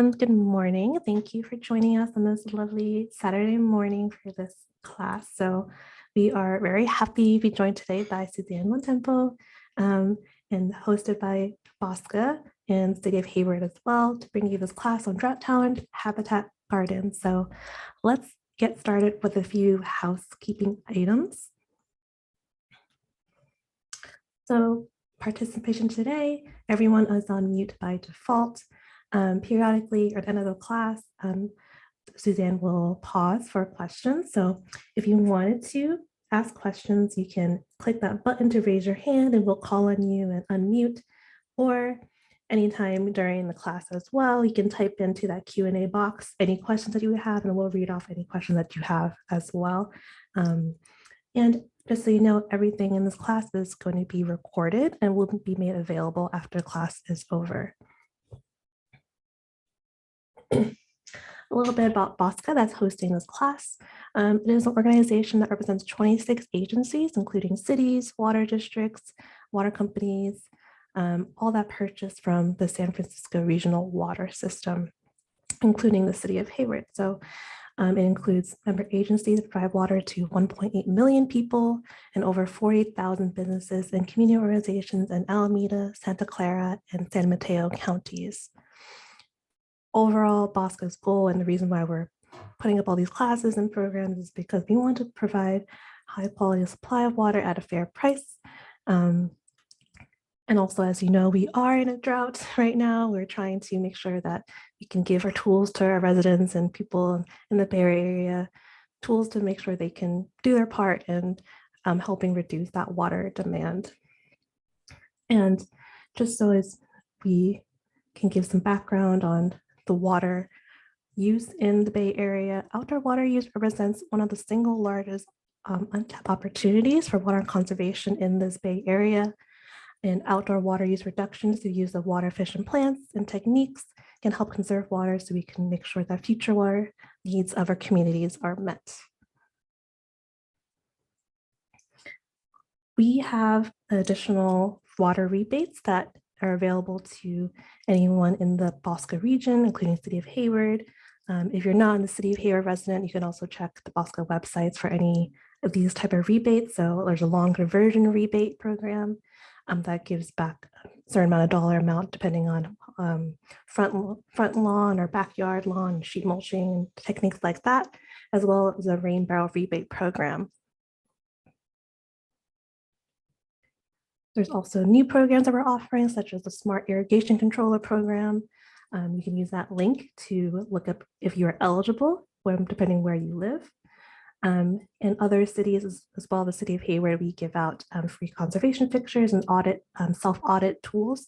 Good morning. Thank you for joining us on this lovely Saturday morning for this class. So we are very happy to be joined today by Suzanne Bontempo and hosted by Bosca and City of Hayward as well to bring you this class on drought tolerant habitat gardens. So let's get started with a few housekeeping items. So participation today, everyone is on mute by default. Periodically at the end of the class, Suzanne will pause for questions. So if you wanted to ask questions, you can click that button to raise your hand and we'll call on you and unmute. Or anytime during the class as well, you can type into that Q&A box any questions that you have and we'll read off any questions that you have as well. And just so you know, everything in this class is going to be recorded and will be made available after class is over. A little bit about Bosca that's hosting this class. It is an organization that represents 26 agencies, including cities, water districts, water companies, all that purchase from the San Francisco regional water system, including the city of Hayward. So it includes member agencies that provide water to 1.8 million people and over 40,000 businesses and community organizations in Alameda, Santa Clara, and San Mateo counties. Overall, Bosca's goal and the reason why we're putting up all these classes and programs is because we want to provide high quality supply of water at a fair price. And also, as you know, we are in a drought right now. We're trying to make sure that we can give our tools to our residents and people in the Bay Area, tools to make sure they can do their part in helping reduce that water demand. And just so as we can give some background on the water use in the Bay Area, outdoor water use represents one of the single largest untapped opportunities for water conservation in this Bay Area. And outdoor water use reductions through use of water efficient plants and techniques can help conserve water so we can make sure that future water needs of our communities are met. We have additional water rebates that are available to anyone in the Bosca region, including the city of Hayward. If you're not in the city of Hayward resident, you can also check the Bosca websites for any of these type of rebates. So there's a longer version rebate program that gives back a certain amount of dollar amount depending on front lawn or backyard lawn, sheet mulching, techniques like that, as well as a rain barrel rebate program. There's also new programs that we're offering, such as the Smart Irrigation Controller program. You can use that link to look up if you're eligible, depending where you live. In other cities, as well as the city of Hayward, we give out free conservation fixtures and self-audit tools,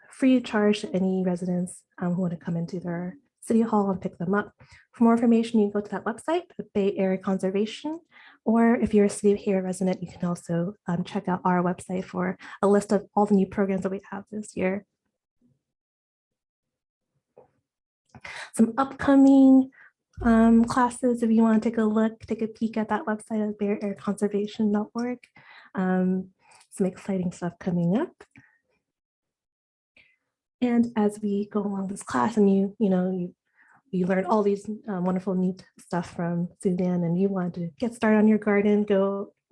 free of charge to any residents who want to come into their city hall and pick them up. For more information, you can go to that website, Bay Area Conservation, or if you're a city of Hayward resident, you can also check out our website for a list of all the new programs that we have this year. Some upcoming classes, if you want to take a peek at that website at bayareaconservation.org. Some exciting stuff coming up. And as we go along this class and you learn all these wonderful neat stuff from Suzanne and you want to get started on your garden,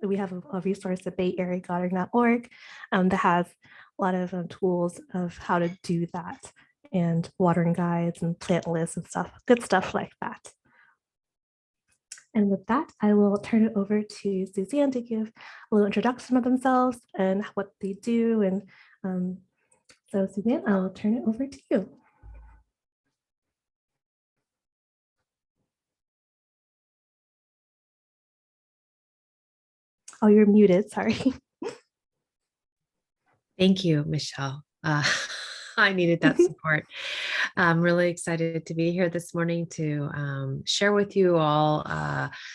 we have a resource at bayareagarden.org that has a lot of tools of how to do that, and watering guides and plant lists and stuff, good stuff like that. And with that, I will turn it over to Suzanne to give a little introduction of themselves and what they do. And so Suzanne, I'll turn it over to you. Oh, you're muted, sorry. Thank you, Michelle. I needed that support. I'm really excited to be here this morning to share with you all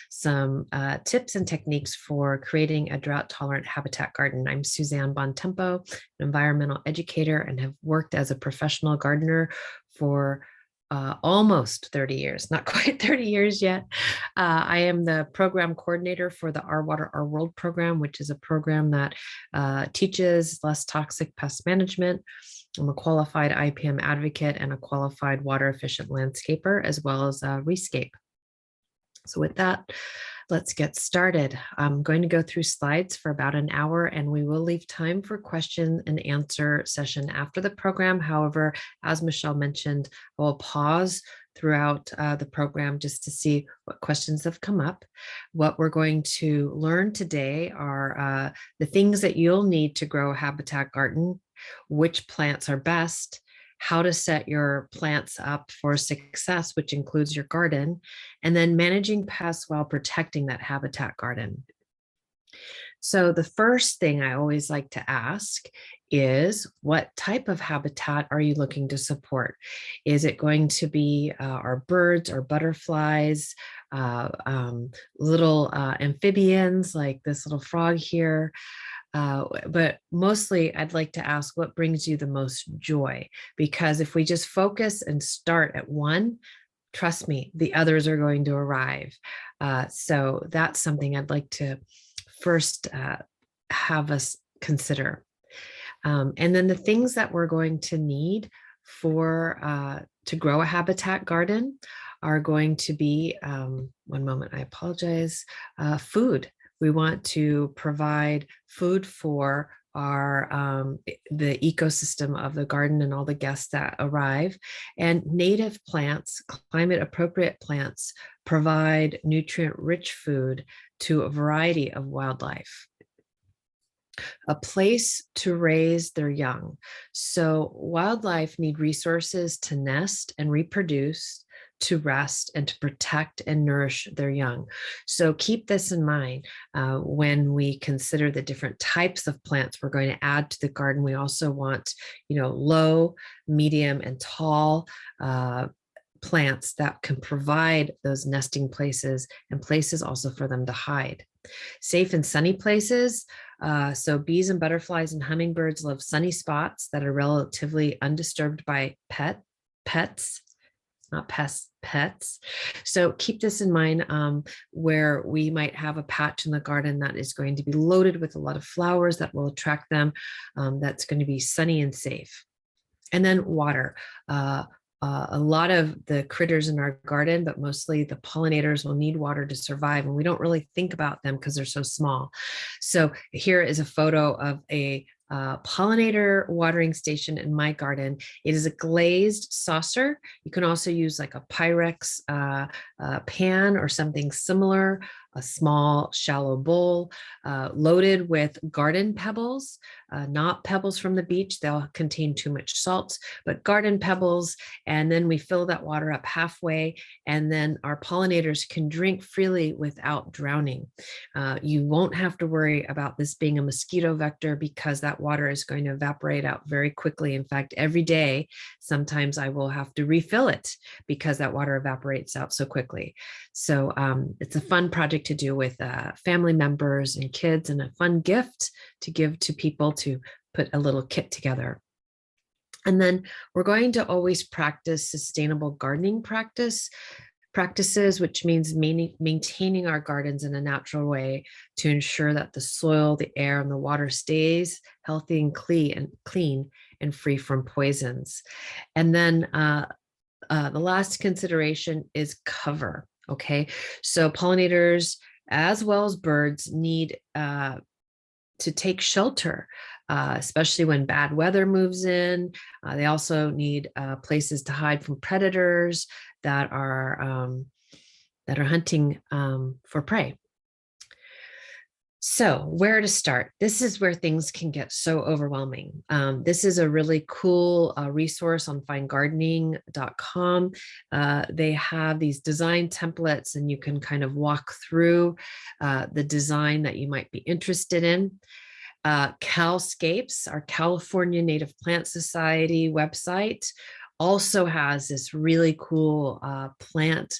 some tips and techniques for creating a drought-tolerant habitat garden. I'm Suzanne Bontempo, an environmental educator, and have worked as a professional gardener for almost 30 years, not quite 30 years yet. I am the program coordinator for the Our Water, Our World program, which is a program that teaches less toxic pest management I'm a qualified IPM advocate and a qualified water efficient landscaper, as well as a rescape. So with that, let's get started. I'm going to go through slides for about an hour, and we will leave time for question and answer session after the program. However, as Michelle mentioned, I will pause throughout the program just to see what questions have come up. What we're going to learn today are the things that you'll need to grow a habitat garden, which plants are best, how to set your plants up for success, which includes your garden, and then managing pests while protecting that habitat garden. So the first thing I always like to ask is, what type of habitat are you looking to support? Is it going to be our birds or butterflies, little amphibians like this little frog here? But mostly I'd like to ask, what brings you the most joy? Because if we just focus and start at one, trust me, the others are going to arrive. So that's something I'd like to first have us consider. And then the things that we're going to need for to grow a habitat garden are going to be, one moment, I apologize, food. We want to provide food for our the ecosystem of the garden and all the guests that arrive. And native plants, climate appropriate plants, provide nutrient rich food to a variety of wildlife. A place to raise their young. So wildlife need resources to nest and reproduce, to rest, and to protect and nourish their young. So keep this in mind when we consider the different types of plants we're going to add to the garden. We also want, low, medium, and tall plants that can provide those nesting places and places also for them to hide. Safe and sunny places. So bees and butterflies and hummingbirds love sunny spots that are relatively undisturbed by pets, not pests, pets. So keep this in mind, where we might have a patch in the garden that is going to be loaded with a lot of flowers that will attract them. That's going to be sunny and safe. And then water. A lot of the critters in our garden, but mostly the pollinators, will need water to survive. And we don't really think about them because they're so small. So here is a photo of a pollinator watering station in my garden. It is a glazed saucer. You can also use like a Pyrex pan or something similar, a small shallow bowl loaded with garden pebbles, not pebbles from the beach. They'll contain too much salt, but garden pebbles. And then we fill that water up halfway, and then our pollinators can drink freely without drowning. You won't have to worry about this being a mosquito vector because that water is going to evaporate out very quickly. In fact, every day, sometimes I will have to refill it because that water evaporates out so quickly. So it's a fun project to do with family members and kids, and a fun gift to give to people to put a little kit together. And then we're going to always practice sustainable gardening practices, which means maintaining our gardens in a natural way to ensure that the soil, the air, and the water stays healthy and clean and free from poisons. And then the last consideration is cover. Okay, so pollinators as well as birds need to take shelter, especially when bad weather moves in. They also need places to hide from predators that are hunting for prey. So where to start? This is where things can get so overwhelming. This is a really cool resource on finegardening.com. They have these design templates, and you can kind of walk through the design that you might be interested in. CalScapes, our California Native Plant Society website, also has this really cool plant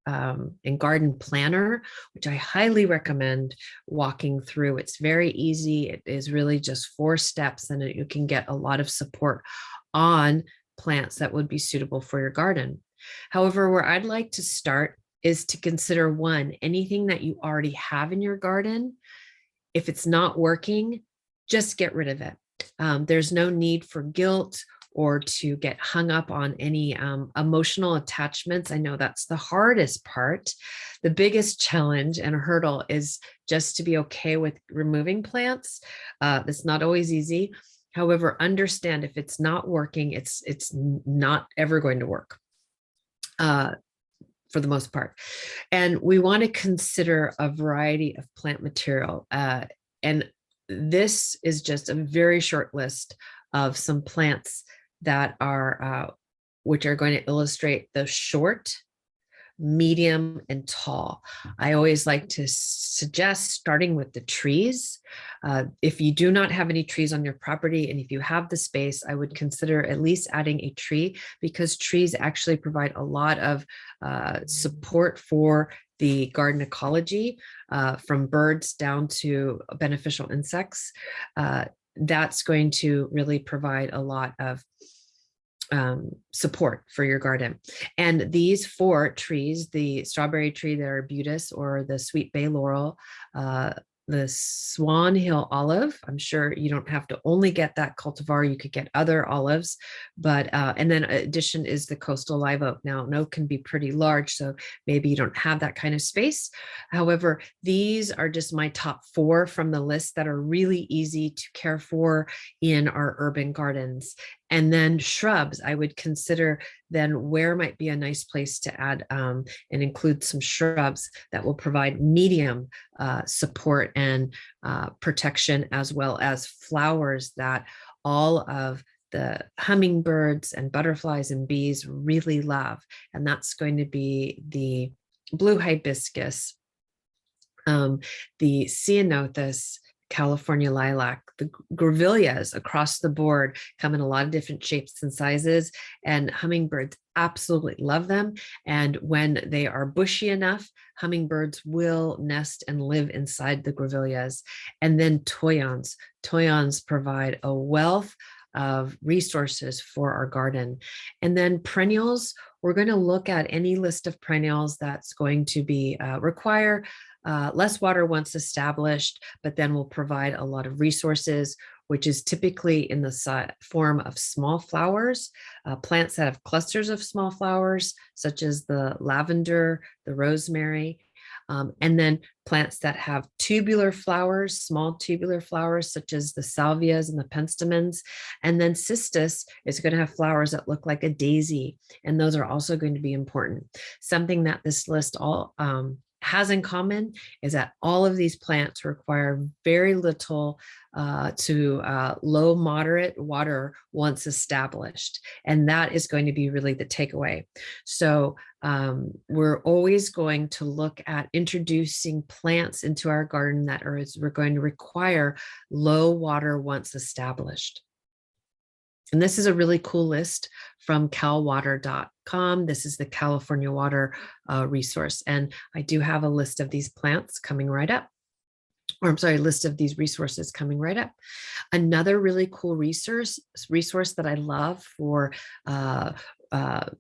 and garden planner, which I highly recommend walking through. It's very easy. It is really just 4 steps, and you can get a lot of support on plants that would be suitable for your garden. However, where I'd like to start is to consider anything that you already have in your garden. If it's not working, just get rid of it. There's no need for guilt or to get hung up on any emotional attachments. I know that's the hardest part. The biggest challenge and hurdle is just to be okay with removing plants. It's not always easy. However, understand if it's not working, it's not ever going to work. For the most part. And we want to consider a variety of plant material. And this is just a very short list of some plants that are, which are going to illustrate the short, medium, and tall. I always like to suggest starting with the trees. If you do not have any trees on your property, and if you have the space, I would consider at least adding a tree, because trees actually provide a lot of support for the garden ecology, from birds down to beneficial insects. That's going to really provide a lot of support for your garden. And these 4 trees, the strawberry tree, the arbutus, or the sweet bay laurel, the Swan Hill olive. I'm sure you don't have to only get that cultivar. You could get other olives, but and then addition is the coastal live oak. Now, an oak can be pretty large, so maybe you don't have that kind of space. However, these are just my top 4 from the list that are really easy to care for in our urban gardens. And then shrubs, I would consider then where might be a nice place to add and include some shrubs that will provide medium support and protection, as well as flowers that all of the hummingbirds and butterflies and bees really love. And that's going to be the blue hibiscus, the ceanothus, California lilac, the grevilleas across the board come in a lot of different shapes and sizes, and hummingbirds absolutely love them. And when they are bushy enough, hummingbirds will nest and live inside the grevilleas. And then toyons. Toyons provide a wealth of resources for our garden. And then perennials, we're going to look at any list of perennials that's going to be require less water once established, but then will provide a lot of resources, which is typically in the form of small flowers, plants that have clusters of small flowers, such as the lavender, the rosemary, and then plants that have tubular flowers, small tubular flowers, such as the salvias and the penstemons. And then cistus is going to have flowers that look like a daisy, and those are also going to be important. Something that this list all has in common is that all of these plants require very little to low moderate water once established, and that is going to be really the takeaway. So we're always going to look at introducing plants into our garden that we're going to require low water once established. And this is a really cool list from calwater.com. This is the California Water resource. And I do have a list of these plants coming right up. Or I'm sorry, list of these resources coming right up. Another really cool resource that I love for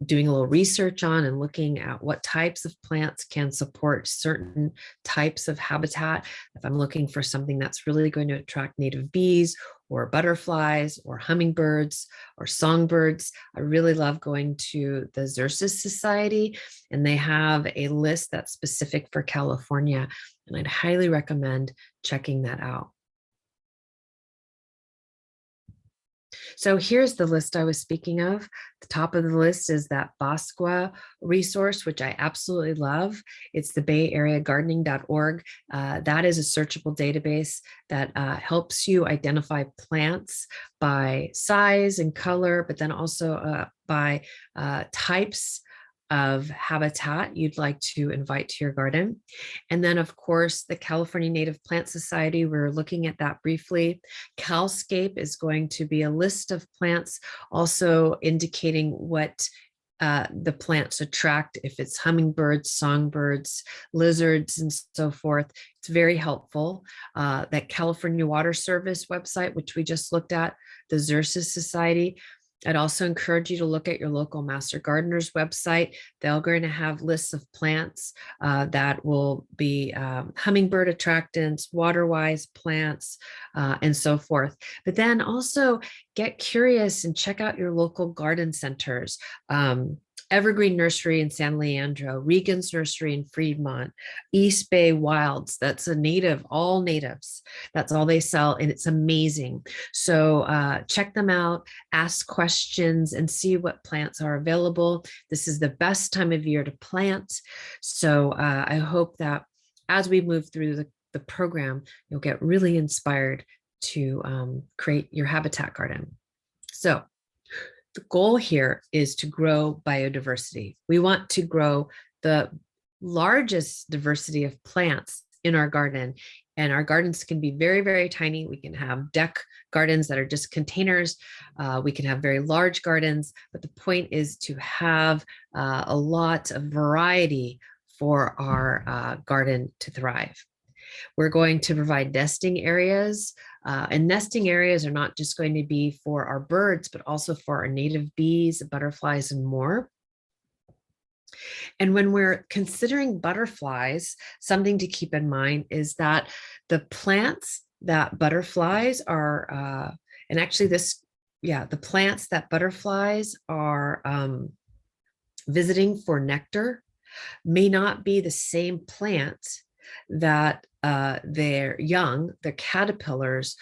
doing a little research on and looking at what types of plants can support certain types of habitat. If I'm looking for something that's really going to attract native bees or butterflies or hummingbirds or songbirds, I really love going to the Xerces Society, and they have a list that's specific for California, and I'd highly recommend checking that out. So here's the list I was speaking of. The top of the list is that Bosqua resource, which I absolutely love. It's the bayareagardening.org. That is a searchable database that helps you identify plants by size and color, but then also by types of habitat you'd like to invite to your garden. And then, of course, the California Native Plant Society, we're looking at that briefly. Calscape is going to be a list of plants, also indicating what the plants attract, if it's hummingbirds, songbirds, lizards, and so forth. It's very helpful. That California Water Service website, which we just looked at, the Xerces Society, I'd also encourage you to look at your local Master Gardener's website. They're going to have lists of plants that will be hummingbird attractants, water-wise plants, and so forth. But then also get curious and check out your local garden centers. Evergreen Nursery in San Leandro, Regan's Nursery in Fremont, East Bay Wilds. That's a native, all natives. That's all they sell, and it's amazing. So check them out, ask questions, and see what plants are available. This is the best time of year to plant. So I hope that as we move through the program, you'll get really inspired to create your habitat garden. So the goal here is to grow biodiversity. We want to grow the largest diversity of plants in our garden. And our gardens can be very, very tiny. We can have deck gardens that are just containers. We can have very large gardens, but the point is to have a lot of variety for our garden to thrive. We're going to provide nesting areas, and nesting areas are not just going to be for our birds, but also for our native bees, butterflies, and more. And when we're considering butterflies, something to keep in mind is that the plants that butterflies are, and actually the plants that butterflies are visiting for nectar may not be the same plant that their caterpillars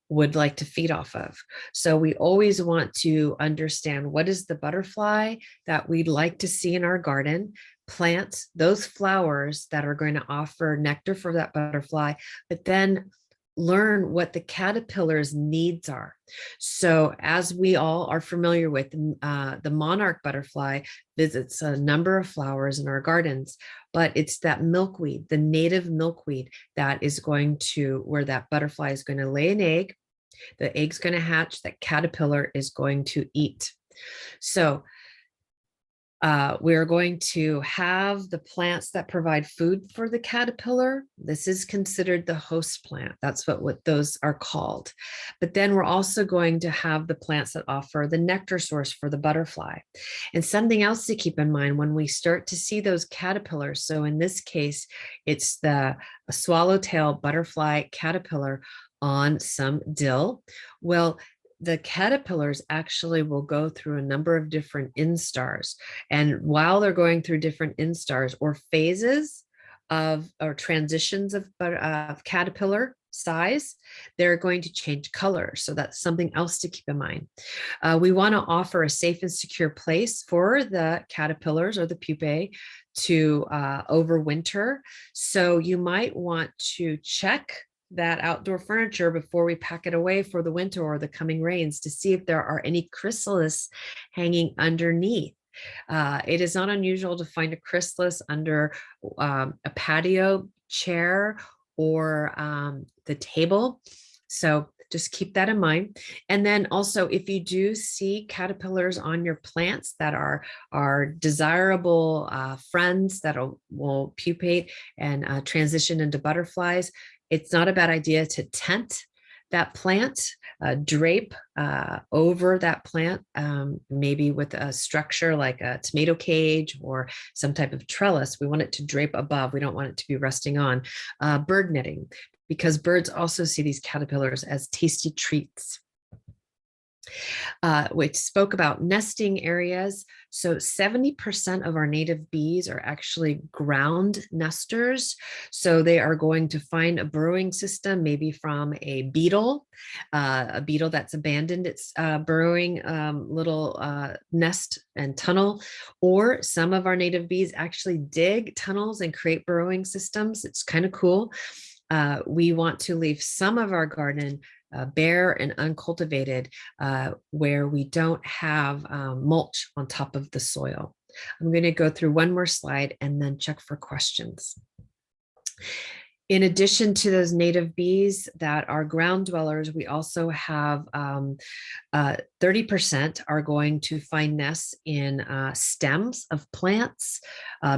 would like to feed off of. So we always want to understand what is the butterfly that we'd like to see in our garden, plant those flowers that are going to offer nectar for that butterfly, but then learn what the caterpillar's needs are. So as we all are familiar with, the monarch butterfly visits a number of flowers in our gardens, but it's that milkweed, the native milkweed, that is going to, where that butterfly is going to lay an egg, the egg's going to hatch, that caterpillar is going to eat. So we're going to have the plants that provide food for the caterpillar. This is considered the host plant. That's what those are called. But then we're also going to have the plants that offer the nectar source for the butterfly. And something else to keep in mind when we start to see those caterpillars. So in this case, it's the swallowtail butterfly caterpillar on some dill. Well, the caterpillars actually will go through a number of different instars. And while they're going through different instars or phases of or transitions of caterpillar size, they're going to change color. So that's something else to keep in mind. We want to offer a safe and secure place for the caterpillars or the pupae to overwinter. So you might want to check that outdoor furniture before we pack it away for the winter or the coming rains to see if there are any chrysalis hanging underneath. It is not unusual to find a chrysalis under a patio chair or the table. So just keep that in mind. And then also, if you do see caterpillars on your plants that are desirable friends that will pupate and transition into butterflies, it's not a bad idea to tent that plant, drape over that plant, maybe with a structure like a tomato cage or some type of trellis. We want it to drape above. We don't want it to be resting on. Bird netting, because birds also see these caterpillars as tasty treats. Which spoke about nesting areas. So 70% of our native bees are actually ground nesters. So they are going to find a burrowing system, maybe from a beetle that's abandoned its burrowing little nest and tunnel, or some of our native bees actually dig tunnels and create burrowing systems. It's kind of cool. We want to leave some of our garden bare and uncultivated, where we don't have mulch on top of the soil. I'm going to go through one more slide and then check for questions. In addition to those native bees that are ground dwellers, we also have 30% are going to find nests in stems of plants,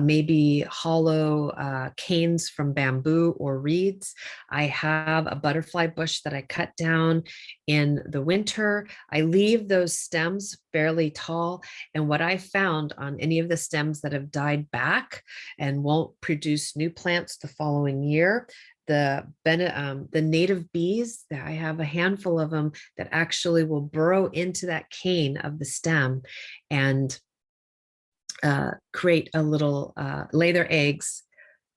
maybe hollow canes from bamboo or reeds. I have a butterfly bush that I cut down in the winter. I leave those stems fairly tall. And what I found on any of the stems that have died back and won't produce new plants the following year, the native bees, that I have a handful of them that actually will burrow into that cane of the stem and create a little, lay their eggs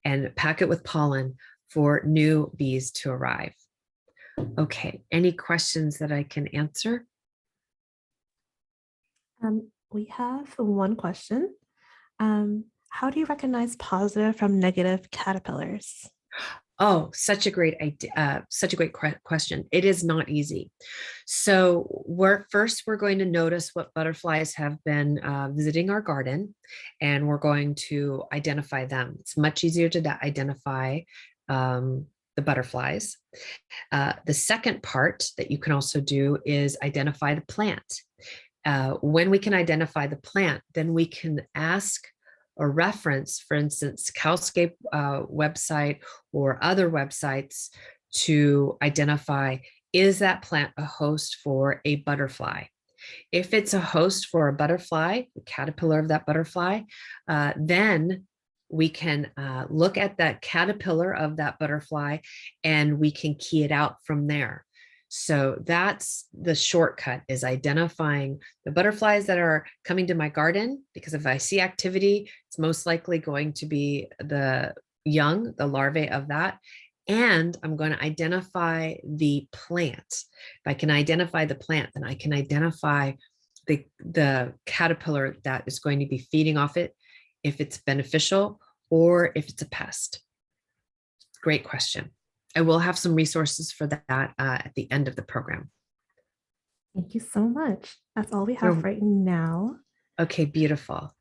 and pack it with pollen for new bees to arrive. Okay, any questions that I can answer? We have one question. How do you recognize positive from negative caterpillars? Oh, such a great idea. Such a great question. It is not easy. So we're going to notice what butterflies have been visiting our garden, and we're going to identify them. It's much easier to identify the butterflies. The second part that you can also do is identify the plant. When we can identify the plant, then we can ask or reference, for instance, Cowscape website or other websites to identify, is that plant a host for a butterfly? If it's a host for a butterfly, the caterpillar of that butterfly, then we can look at that caterpillar of that butterfly and we can key it out from there. So that's the shortcut, is identifying the butterflies that are coming to my garden, because if I see activity, it's most likely going to be the young, the larvae of that. And I'm going to identify the plant. If I can identify the plant, then I can identify the caterpillar that is going to be feeding off it, if it's beneficial or if it's a pest. Great question. I will have some resources for that at the end of the program. Thank you so much. That's all we have right now. Okay, beautiful.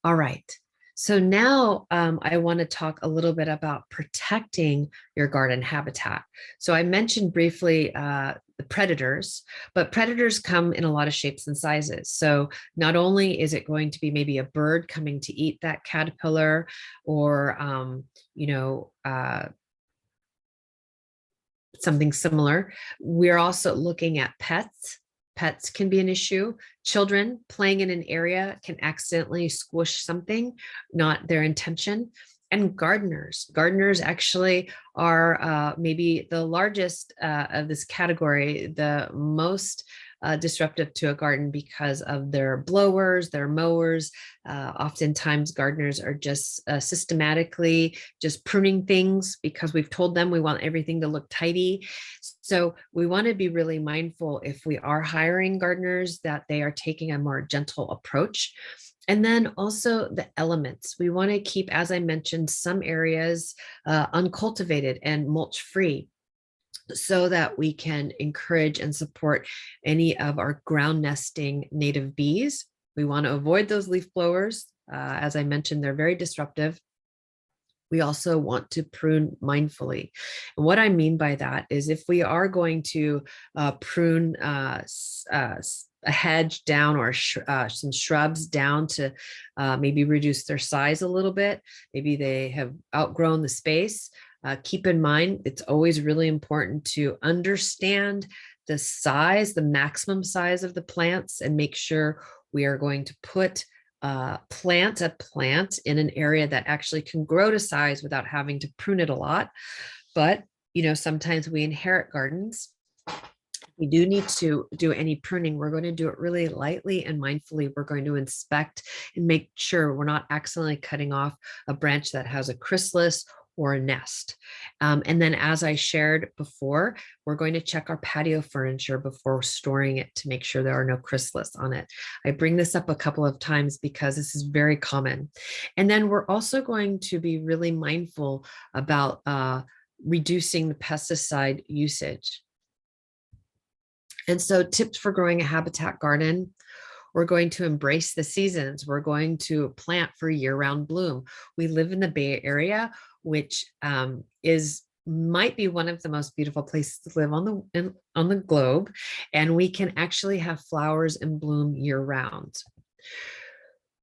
All right. So now I want to talk a little bit about protecting your garden habitat. So I mentioned briefly the predators, but predators come in a lot of shapes and sizes. So not only is it going to be maybe a bird coming to eat that caterpillar, or something similar. We're also looking at pets. Pets can be an issue. Children playing in an area can accidentally squish something, not their intention. And gardeners. Gardeners actually are maybe the largest of this category, the most disruptive to a garden because of their blowers, their mowers. Oftentimes gardeners are just systematically just pruning things because we've told them we want everything to look tidy. So we want to be really mindful, if we are hiring gardeners, that they are taking a more gentle approach. And then also the elements. We want to keep, as I mentioned, some areas uncultivated and mulch free, so that we can encourage and support any of our ground nesting native bees. We want to avoid those leaf blowers. As I mentioned, they're very disruptive. We also want to prune mindfully. And what I mean by that is, if we are going to prune a hedge down, or some shrubs down to maybe reduce their size a little bit, maybe they have outgrown the space, keep in mind, it's always really important to understand the size, the maximum size of the plants, and make sure we are going to put a plant in an area that actually can grow to size without having to prune it a lot. But, sometimes we inherit gardens. We do need to do any pruning. We're going to do it really lightly and mindfully. We're going to inspect and make sure we're not accidentally cutting off a branch that has a chrysalis or a nest. And then, as I shared before, we're going to check our patio furniture before storing it to make sure there are no chrysalis on it. I bring this up a couple of times because this is very common. And then we're also going to be really mindful about reducing the pesticide usage. And so, tips for growing a habitat garden: we're going to embrace the seasons. We're going to plant for year-round bloom. We live in the Bay Area, which might be one of the most beautiful places to live on the globe, and we can actually have flowers in bloom year-round.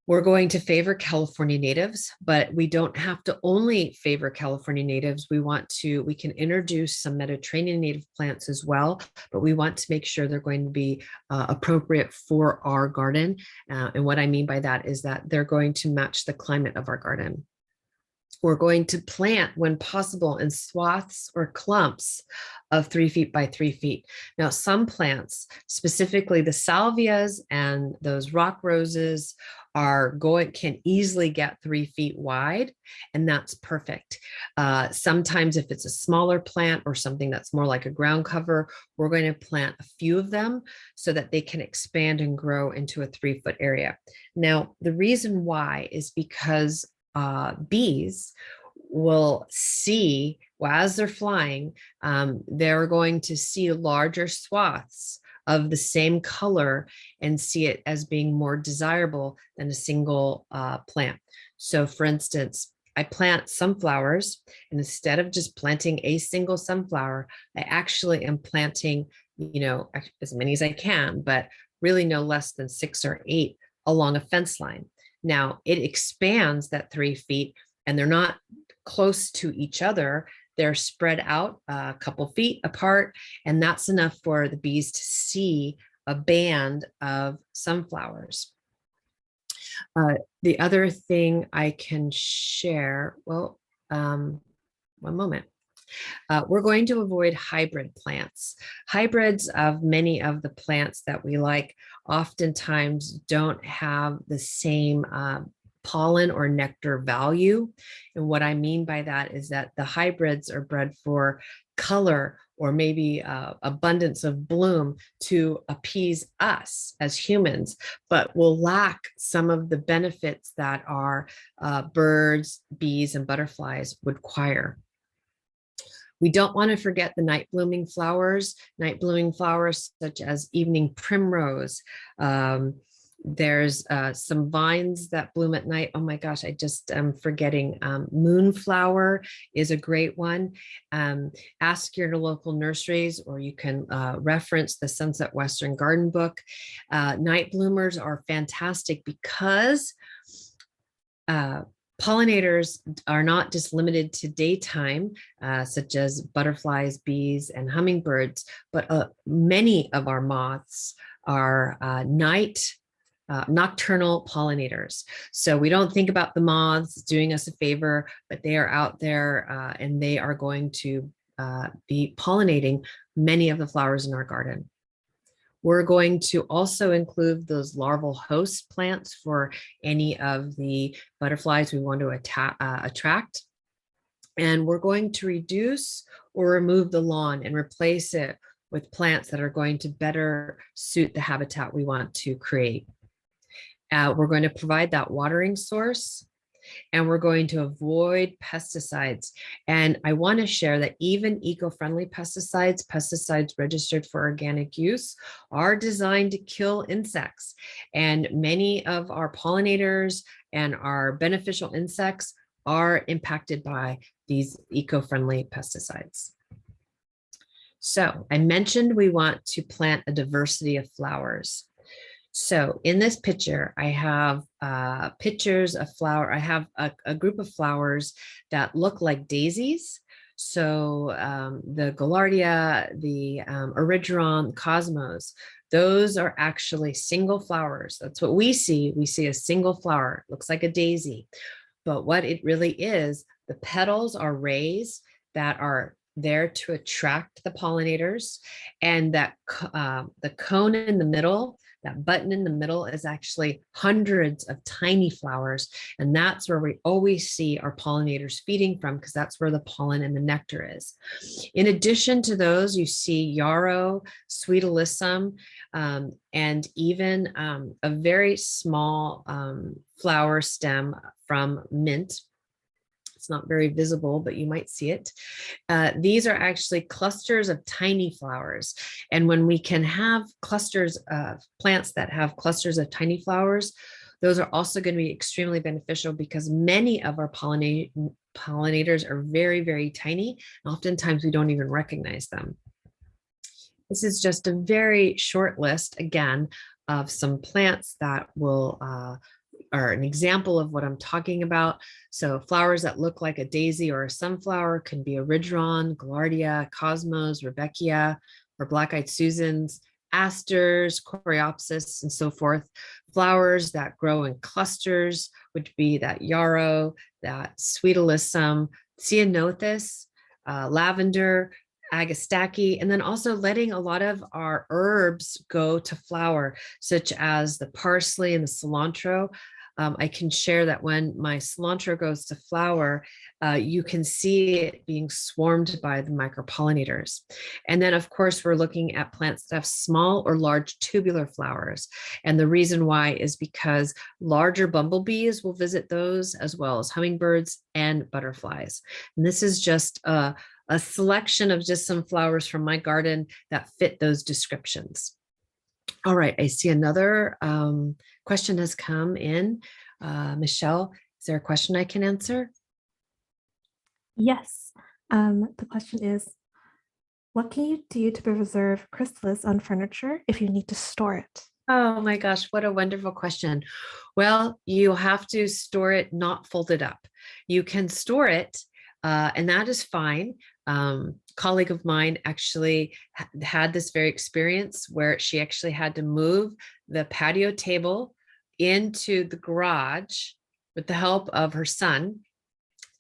We're going to favor California natives, but we don't have to only favor California natives. We can introduce some Mediterranean native plants as well, but we want to make sure they're going to be appropriate for our garden. And what I mean by that is that they're going to match the climate of our garden. We're going to plant when possible in swaths or clumps of 3 feet by 3 feet. Now, some plants, specifically the salvias and those rock roses, can easily get 3 feet wide, and that's perfect. Sometimes if it's a smaller plant or something that's more like a ground cover, we're going to plant a few of them so that they can expand and grow into a 3-foot area. Now, the reason why is because bees will see, well, as they're flying, they're going to see larger swaths of the same color and see it as being more desirable than a single plant. So for instance, I plant sunflowers, and instead of just planting a single sunflower, I actually am planting, as many as I can, but really no less than 6 or 8 along a fence line. Now it expands that 3 feet, and they're not close to each other. They're spread out a couple feet apart, and that's enough for the bees to see a band of sunflowers. The other thing I can share, one moment. We're going to avoid hybrid plants. Hybrids of many of the plants that we like oftentimes don't have the same pollen or nectar value. And what I mean by that is that the hybrids are bred for color or maybe abundance of bloom to appease us as humans, but will lack some of the benefits that our birds, bees, and butterflies would require. We don't want to forget the night blooming flowers such as evening primrose. There's some vines that bloom at night. Oh my gosh, I just am forgetting. Moonflower is a great one. Ask your local nurseries, or you can reference the Sunset Western Garden book. Night bloomers are fantastic because pollinators are not just limited to daytime, such as butterflies, bees, and hummingbirds, but many of our moths are nocturnal pollinators. So we don't think about the moths doing us a favor, but they are out there and they are going to be pollinating many of the flowers in our garden. We're going to also include those larval host plants for any of the butterflies we want to attract. And we're going to reduce or remove the lawn and replace it with plants that are going to better suit the habitat we want to create. We're going to provide that watering source, and we're going to avoid pesticides. And I want to share that even eco-friendly pesticides registered for organic use, are designed to kill insects. And many of our pollinators and our beneficial insects are impacted by these eco-friendly pesticides. So I mentioned we want to plant a diversity of flowers. So in this picture, I have pictures of flower. I have a group of flowers that look like daisies. So the Gaillardia, the Erigeron, Cosmos, those are actually single flowers. That's what we see. We see a single flower, looks like a daisy. But what it really is, the petals are rays that are there to attract the pollinators, and that the cone in the middle, that button in the middle, is actually hundreds of tiny flowers. And that's where we always see our pollinators feeding from, because that's where the pollen and the nectar is. In addition to those, you see yarrow, sweet alyssum, and even a very small flower stem from mint. It's not very visible, but you might see it. These are actually clusters of tiny flowers. And when we can have clusters of plants that have clusters of tiny flowers, those are also going to be extremely beneficial, because many of our pollinators are very, very tiny. Oftentimes we don't even recognize them. This is just a very short list, again, of some plants that will are an example of what I'm talking about. So flowers that look like a daisy or a sunflower can be Oridron, Gaillardia, Cosmos, Rebecca, or Black-eyed Susans, asters, coreopsis, and so forth. Flowers that grow in clusters would be that yarrow, that sweet alyssum, ceanothus, lavender, agastache, and then also letting a lot of our herbs go to flower, such as the parsley and the cilantro. I can share that when my cilantro goes to flower, you can see it being swarmed by the micropollinators. And then, of course, we're looking at plants that have small or large tubular flowers. And the reason why is because larger bumblebees will visit those, as well as hummingbirds and butterflies. And this is just a selection of just some flowers from my garden that fit those descriptions. All right, I see another question has come in. Michelle, is there a question I can answer? Yes. The question is, what can you do to preserve chrysalis on furniture if you need to store it? Oh my gosh, what a wonderful question. Well, you have to store it not folded up. You can store it, and that is fine. Colleague of mine actually had this very experience where she actually had to move the patio table into the garage with the help of her son,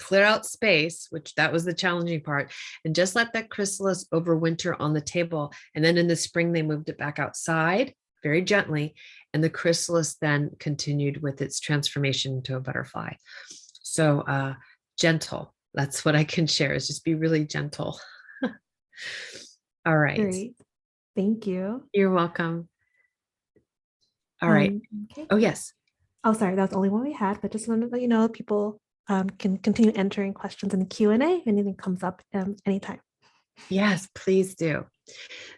clear out space, which that was the challenging part, and just let that chrysalis overwinter on the table. And then in the spring, they moved it back outside very gently, and the chrysalis then continued with its transformation into a butterfly. So gentle, that's what I can share, is just be really gentle. All right. Great. Thank you. You're welcome. All right. Okay. Oh, yes. Oh, sorry, that was the only one we had, but just wanted to let you know people can continue entering questions in the Q&A if anything comes up anytime. Yes, please do.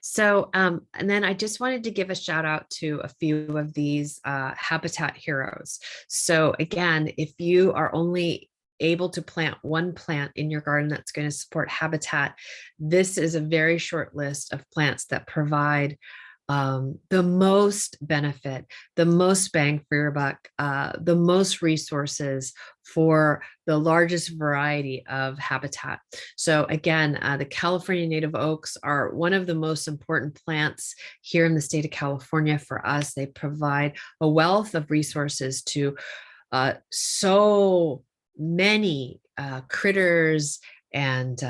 So, and then I just wanted to give a shout out to a few of these habitat heroes. So again, if you are only able to plant one plant in your garden that's going to support habitat, this is a very short list of plants that provide the most benefit, the most bang for your buck, the most resources for the largest variety of habitat. So again, the California native oaks are one of the most important plants here in the state of California for us. They provide a wealth of resources to so many critters and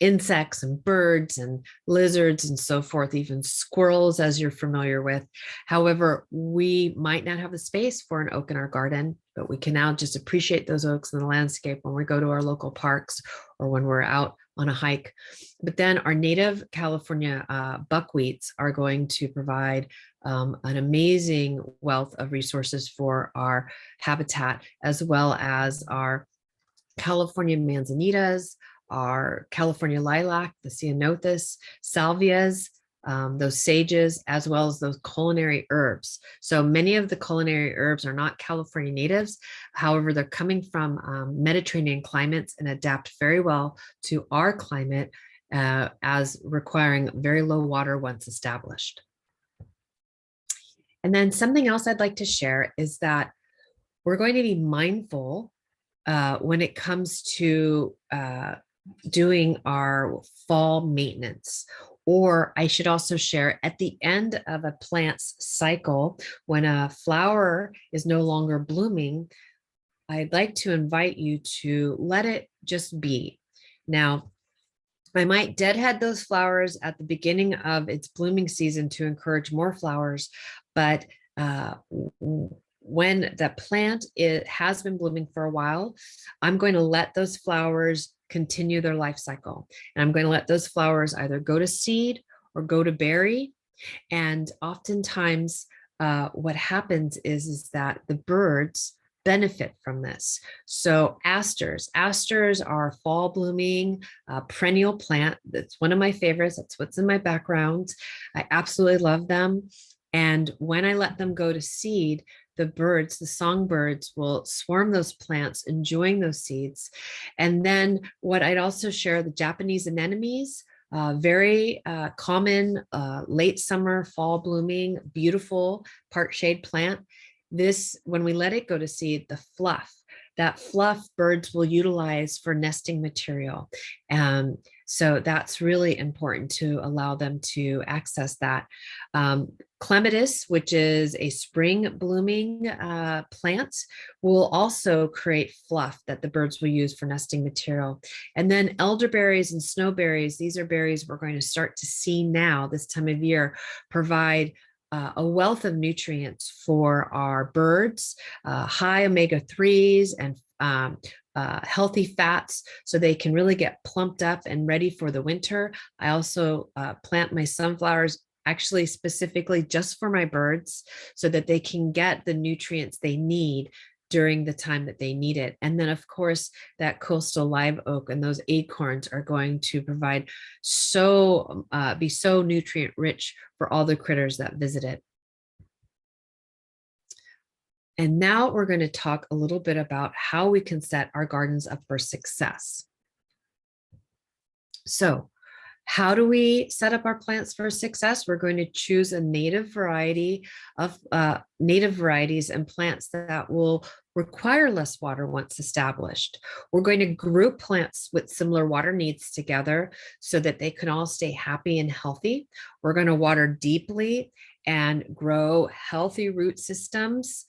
insects and birds and lizards and so forth, even squirrels, as you're familiar with. However, we might not have the space for an oak in our garden, but we can now just appreciate those oaks in the landscape when we go to our local parks or when we're out on a hike. But then our native California buckwheats are going to provide an amazing wealth of resources for our habitat, as well as our California manzanitas, our California lilac, the ceanothus, salvias, those sages, as well as those culinary herbs. So many of the culinary herbs are not California natives. However, they're coming from Mediterranean climates and adapt very well to our climate as requiring very low water once established. And then something else I'd like to share is that we're going to be mindful when it comes to doing our fall maintenance. Or I should also share, at the end of a plant's cycle, when a flower is no longer blooming, I'd like to invite you to let it just be. Now, I might deadhead those flowers at the beginning of its blooming season to encourage more flowers, but when the plant has been blooming for a while, I'm going to let those flowers continue their life cycle. And I'm going to let those flowers either go to seed or go to berry. And oftentimes what happens is that the birds benefit from this. So asters are fall blooming perennial plant. That's one of my favorites. That's what's in my background. I absolutely love them. And when I let them go to seed, the birds, the songbirds, will swarm those plants, enjoying those seeds. And then what I'd also share, the Japanese anemones, very common late summer, fall blooming, beautiful part shade plant. This, when we let it go to seed, the fluff, that fluff birds will utilize for nesting material. So that's really important to allow them to access that. Clematis, which is a spring blooming plant, will also create fluff that the birds will use for nesting material. And then elderberries and snowberries, these are berries we're going to start to see now this time of year, provide a wealth of nutrients for our birds, high omega-3s and healthy fats, so they can really get plumped up and ready for the winter. I also plant my sunflowers actually specifically just for my birds so that they can get the nutrients they need during the time that they need it. And then of course that coastal live oak and those acorns are going to provide be so nutrient rich for all the critters that visit it. And now we're going to talk a little bit about how we can set our gardens up for success. So how do we set up our plants for success? We're going to choose a native variety of native varieties and plants that will require less water once established. We're going to group plants with similar water needs together so that they can all stay happy and healthy. We're going to water deeply and grow healthy root systems.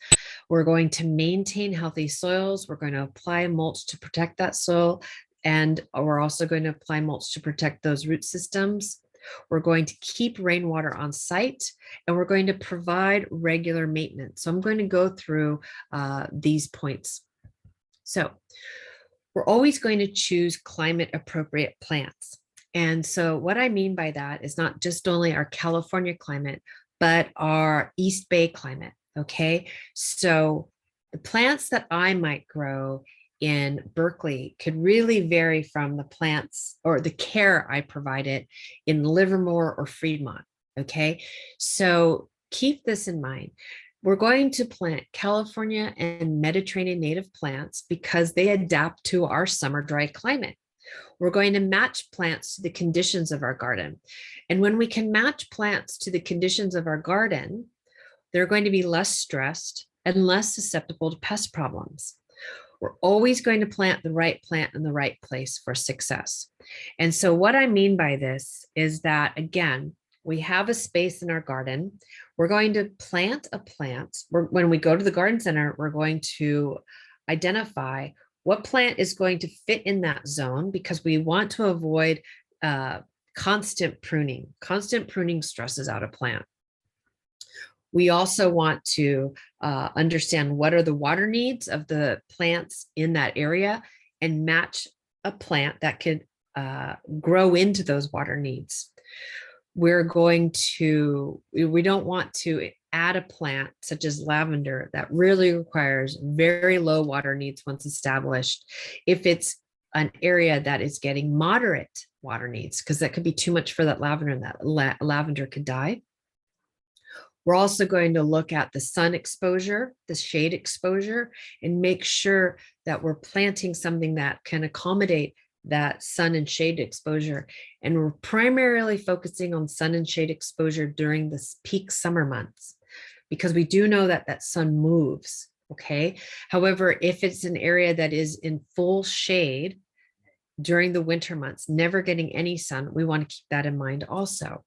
We're going to maintain healthy soils. We're going to apply mulch to protect that soil. And we're also going to apply mulch to protect those root systems. We're going to keep rainwater on site, and we're going to provide regular maintenance. So I'm going to go through these points. So we're always going to choose climate appropriate plants. And so what I mean by that is not just only our California climate, but our East Bay climate. Okay. So the plants that I might grow in Berkeley could really vary from the plants or the care I provided in Livermore or Fremont. Okay. So keep this in mind. We're going to plant California and Mediterranean native plants because they adapt to our summer dry climate. We're going to match plants to the conditions of our garden. And when we can match plants to the conditions of our garden, they're going to be less stressed and less susceptible to pest problems. We're always going to plant the right plant in the right place for success. And so what I mean by this is that, again, we have a space in our garden. We're going to plant a plant. When we go to the garden center, we're going to identify what plant is going to fit in that zone because we want to avoid constant pruning. Constant pruning stresses out a plant. We also want to understand what are the water needs of the plants in that area and match a plant that could grow into those water needs. We don't want to add a plant such as lavender that really requires very low water needs once established if it's an area that is getting moderate water needs, because that could be too much for that lavender and that lavender could die. We're also going to look at the sun exposure, the shade exposure, and make sure that we're planting something that can accommodate that sun and shade exposure. And we're primarily focusing on sun and shade exposure during the peak summer months, because we do know that that sun moves, okay? However, if it's an area that is in full shade during the winter months, never getting any sun, we want to keep that in mind also.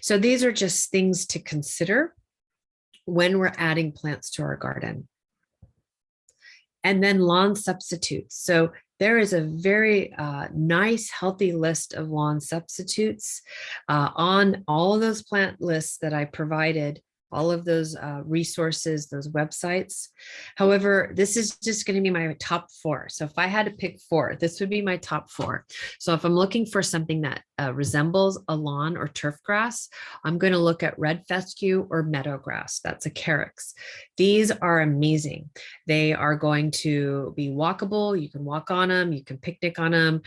So these are just things to consider when we're adding plants to our garden. And then lawn substitutes. So there is a very nice, healthy list of lawn substitutes on all of those plant lists that I provided, all of those resources, those websites. However, this is just going to be my top 4. So if I had to pick 4, this would be my top 4. So if I'm looking for something that resembles a lawn or turf grass, I'm going to look at red fescue or meadow grass. That's a carex. These are amazing. They are going to be walkable. You can walk on them. You can picnic on them.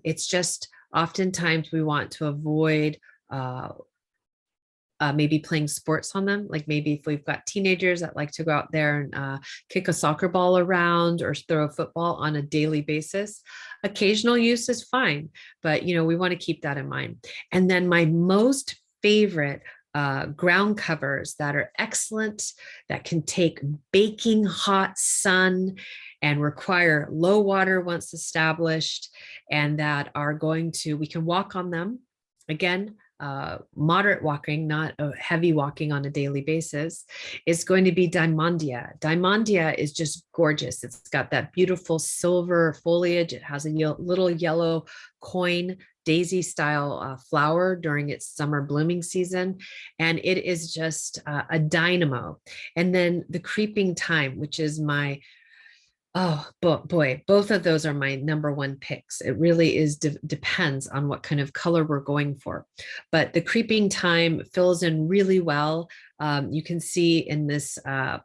It's just oftentimes we want to avoid maybe playing sports on them. Like maybe if we've got teenagers that like to go out there and kick a soccer ball around or throw a football on a daily basis, occasional use is fine, but we want to keep that in mind. And then my most favorite ground covers that are excellent, that can take baking hot sun and require low water once established, and that are going to, we can walk on them. Again, moderate walking, not a heavy walking on a daily basis, is going to be Diamondia. Diamondia is just gorgeous. It's got that beautiful silver foliage. It has a little yellow coin daisy style flower during its summer blooming season. And it is just a dynamo. And then the creeping thyme, which is my, oh boy, both of those are my number one picks. It really is depends on what kind of color we're going for. But the creeping thyme fills in really well. You can see in this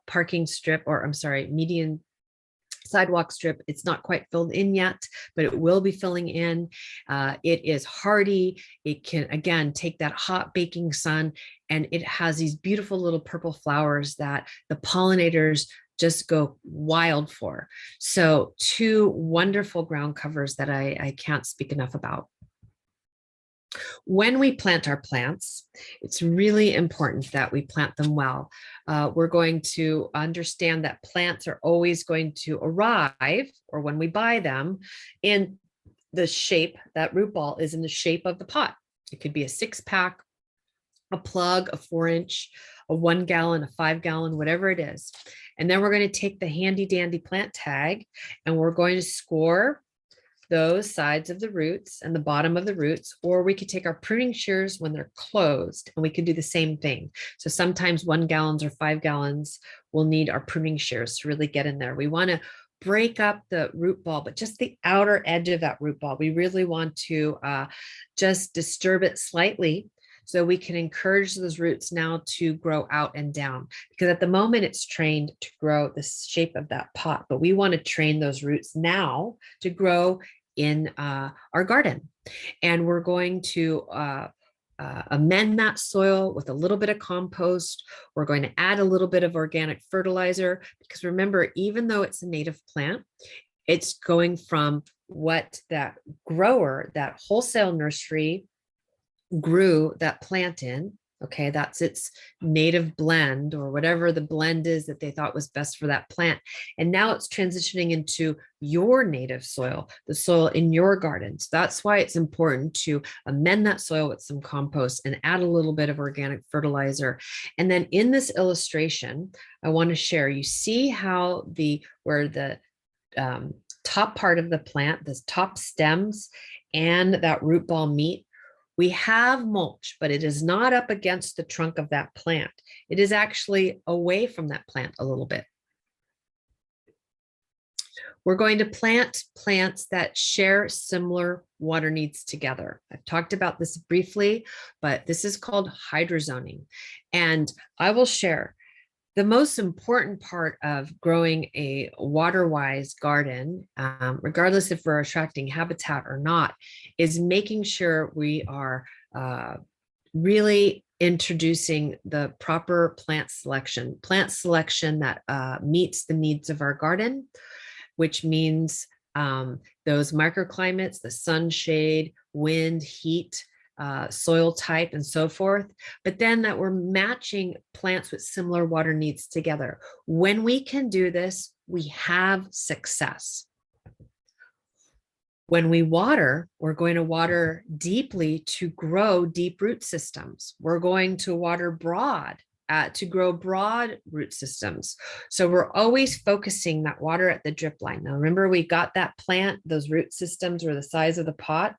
parking strip, or I'm sorry, median sidewalk strip, it's not quite filled in yet, but it will be filling in. It is hardy. It can, again, take that hot baking sun, and it has these beautiful little purple flowers that the pollinators just go wild for. So two wonderful ground covers that I can't speak enough about. When we plant our plants, it's really important that we plant them well. We're going to understand that plants are always going to arrive, or when we buy them, in the shape, that root ball is in the shape of the pot. It could be a 6-pack, a plug, a 4-inch, a 1 gallon, a 5 gallon, whatever it is. And then we're going to take the handy dandy plant tag, and we're going to score those sides of the roots and the bottom of the roots, or we could take our pruning shears when they're closed and we could do the same thing. So sometimes 1 gallons or 5 gallons will need our pruning shears to really get in there. We want to break up the root ball, but just the outer edge of that root ball. We really want to just disturb it slightly, so we can encourage those roots now to grow out and down, because at the moment it's trained to grow the shape of that pot, but we want to train those roots now to grow in our garden. And we're going to amend that soil with a little bit of compost. We're going to add a little bit of organic fertilizer, because remember, even though it's a native plant, it's going from what that grower, that wholesale nursery grew that plant in. Okay, that's its native blend, or whatever the blend is that they thought was best for that plant. And now it's transitioning into your native soil, the soil in your garden. So that's why it's important to amend that soil with some compost and add a little bit of organic fertilizer. And then in this illustration, I want to share, you see how where the top part of the plant, the top stems and that root ball meet. We have mulch, but it is not up against the trunk of that plant. It is actually away from that plant a little bit. We're going to plant plants that share similar water needs together. I've talked about this briefly, but this is called hydrozoning. And I will share, the most important part of growing a water-wise garden, regardless if we're attracting habitat or not, is making sure we are really introducing the proper plant selection that meets the needs of our garden, which means those microclimates, the sunshade, wind, heat, soil type, and so forth, but then that we're matching plants with similar water needs together. When we can do this, we have success. When we water, we're going to water deeply to grow deep root systems. We're going to water broad to grow broad root systems. So we're always focusing that water at the drip line. Now, remember, we got that plant, those root systems were the size of the pot.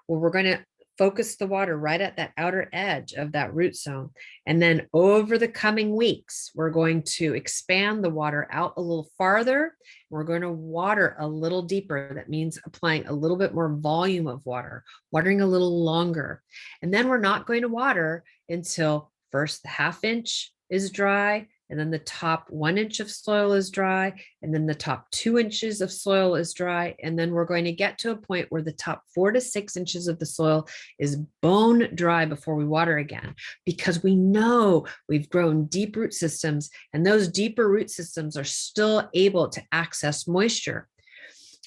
Well, we're going to focus the water right at that outer edge of that root zone. And then over the coming weeks, we're going to expand the water out a little farther. We're going to water a little deeper. That means applying a little bit more volume of water, watering a little longer. And then we're not going to water until first the 1/2 inch is dry, and then the top 1 inch of soil is dry, and then the top 2 inches of soil is dry. And then we're going to get to a point where the top 4 to 6 inches of the soil is bone dry before we water again, because we know we've grown deep root systems, and those deeper root systems are still able to access moisture.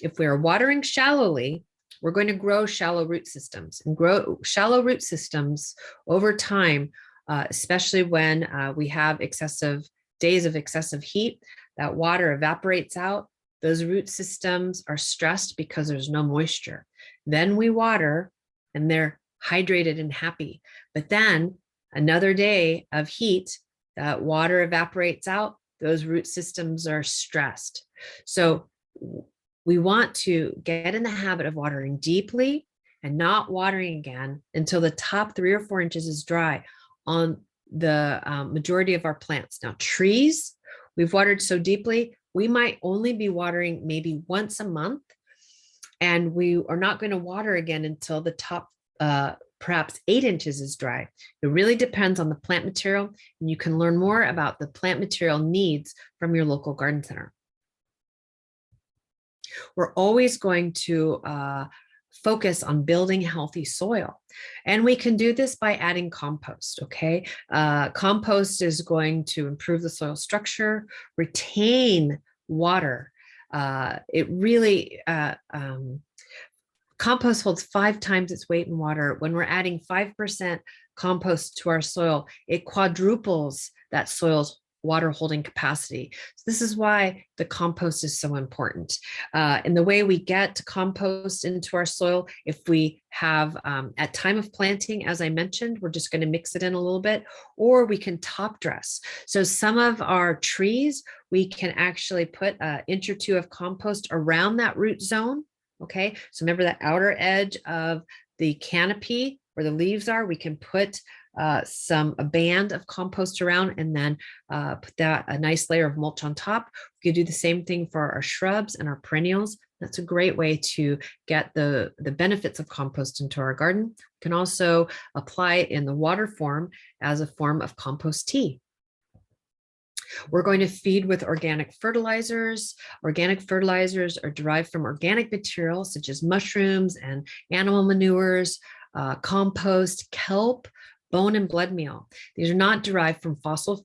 If we are watering shallowly, we're going to grow shallow root systems, and grow shallow root systems over time especially when we have excessive days of excessive heat. That water evaporates out. Those root systems are stressed because there's no moisture. Then we water and they're hydrated and happy. But then another day of heat, that water evaporates out, those root systems are stressed. So we want to get in the habit of watering deeply and not watering again until the top 3 or 4 inches is dry on the majority of our plants. Now, trees, we've watered so deeply, we might only be watering maybe once a month, and we are not going to water again until the top perhaps 8 inches is dry. It really depends on the plant material, and you can learn more about the plant material needs from your local garden center. We're always going to focus on building healthy soil. And we can do this by adding compost, okay? Compost is going to improve the soil structure, retain water. It really, compost holds 5 times its weight in water. When we're adding 5% compost to our soil, it quadruples that soil's water holding capacity. So this is why the compost is so important. And the way we get compost into our soil, if we have at time of planting, as I mentioned, we're just going to mix it in a little bit, or we can top dress. So some of our trees, we can actually put 1 inch or 2 of compost around that root zone. Okay, so remember that outer edge of the canopy where the leaves are, we can put a band of compost around, and then put a nice layer of mulch on top. We could do the same thing for our shrubs and our perennials. That's a great way to get the benefits of compost into our garden. We can also apply it in the water form as a form of compost tea. We're going to feed with organic fertilizers. Organic fertilizers are derived from organic materials such as mushrooms and animal manures, compost, kelp, bone and blood meal. These are not derived from fossil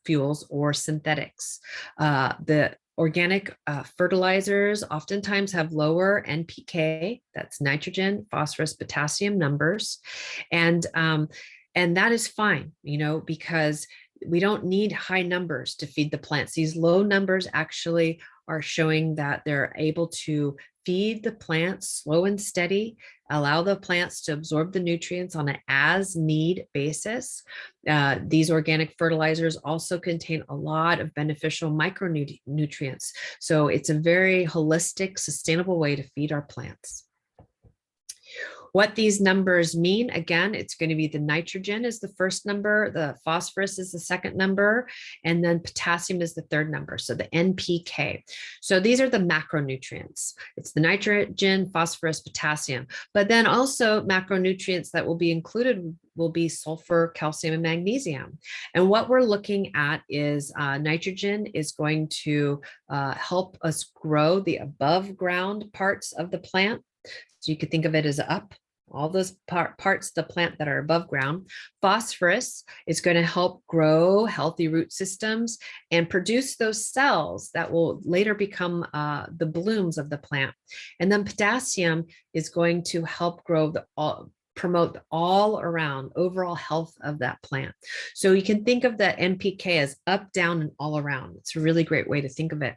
fuels or synthetics. The organic fertilizers oftentimes have lower NPK, that's nitrogen, phosphorus, potassium numbers. And that is fine, because we don't need high numbers to feed the plants. These low numbers actually are showing that they're able to feed the plants slow and steady, allow the plants to absorb the nutrients on an as-need basis. These organic fertilizers also contain a lot of beneficial micronutrients. So it's a very holistic, sustainable way to feed our plants. What these numbers mean, again, it's going to be the nitrogen is the first number, the phosphorus is the second number, and then potassium is the third number, so the NPK. So these are the macronutrients. It's the nitrogen, phosphorus, potassium, but then also macronutrients that will be included will be sulfur, calcium, and magnesium. And what we're looking at is nitrogen is going to help us grow the above ground parts of the plant. So you could think of it as up, all those parts of the plant that are above ground. Phosphorus is going to help grow healthy root systems and produce those cells that will later become the blooms of the plant. And then potassium is going to help promote the all around overall health of that plant. So you can think of the NPK as up, down, and all around. It's a really great way to think of it.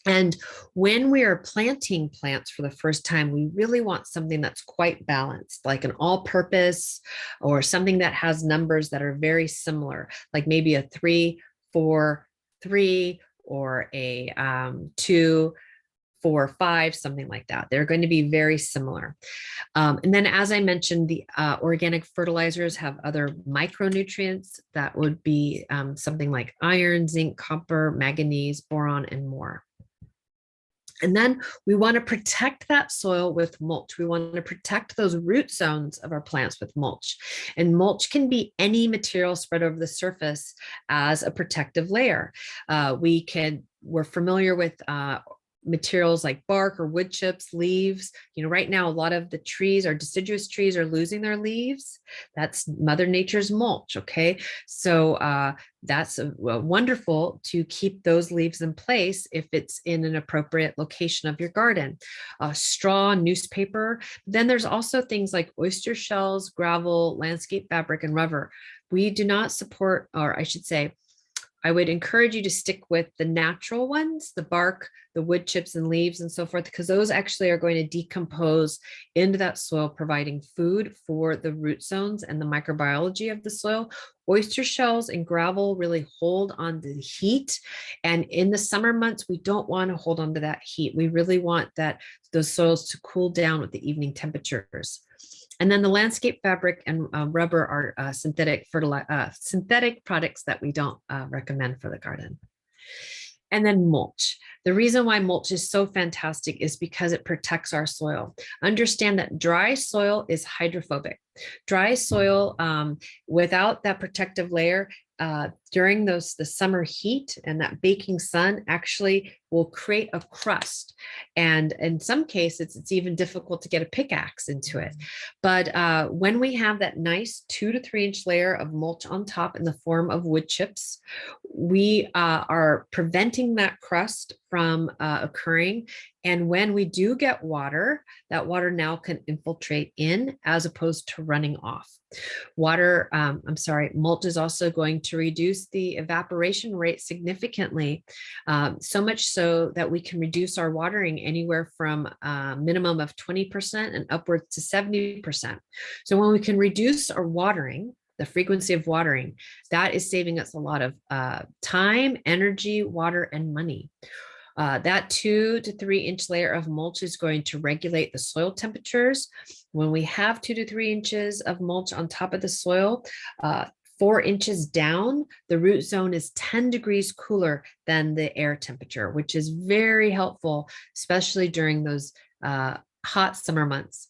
And when we are planting plants for the first time, we really want something that's quite balanced, like an all-purpose or something that has numbers that are very similar, like maybe a 3, 4, 3 or a 2, 4, 5, something like that. They're going to be very similar. And then, as I mentioned, the organic fertilizers have other micronutrients that would be something like iron, zinc, copper, manganese, boron, and more. And then we want to protect that soil with mulch. We want to protect those root zones of our plants with mulch. And mulch can be any material spread over the surface as a protective layer. We're familiar with materials like bark or wood chips, leaves. Right now, a lot of the trees or deciduous trees are losing their leaves. That's Mother Nature's mulch. Okay. So that's wonderful to keep those leaves in place if it's in an appropriate location of your garden. Straw, newspaper. Then there's also things like oyster shells, gravel, landscape fabric, and rubber. We do not support, or I should say, I would encourage you to stick with the natural ones, the bark, the wood chips and leaves and so forth, because those actually are going to decompose into that soil, providing food for the root zones and the microbiology of the soil. Oyster shells and gravel really hold on to the heat. And in the summer months, we don't want to hold on to that heat. We really want those soils to cool down with the evening temperatures. And then the landscape fabric and rubber are synthetic products that we don't recommend for the garden. And then mulch. The reason why mulch is so fantastic is because it protects our soil. Understand that dry soil is hydrophobic. Dry soil without that protective layer during the summer heat and that baking sun actually will create a crust. And in some cases, it's even difficult to get a pickaxe into it. But when we have that nice 2 to 3 inch layer of mulch on top in the form of wood chips, we are preventing that crust from occurring. And when we do get water, that water now can infiltrate in as opposed to running off. Mulch is also going to reduce the evaporation rate significantly, so much so that we can reduce our watering anywhere from a minimum of 20% and upwards to 70%. So when we can reduce our watering, the frequency of watering, that is saving us a lot of time, energy, water, and money. That 2 to 3 inch layer of mulch is going to regulate the soil temperatures. When we have 2 to 3 inches of mulch on top of the soil, 4 inches down, the root zone is 10 degrees cooler than the air temperature, which is very helpful, especially during those hot summer months.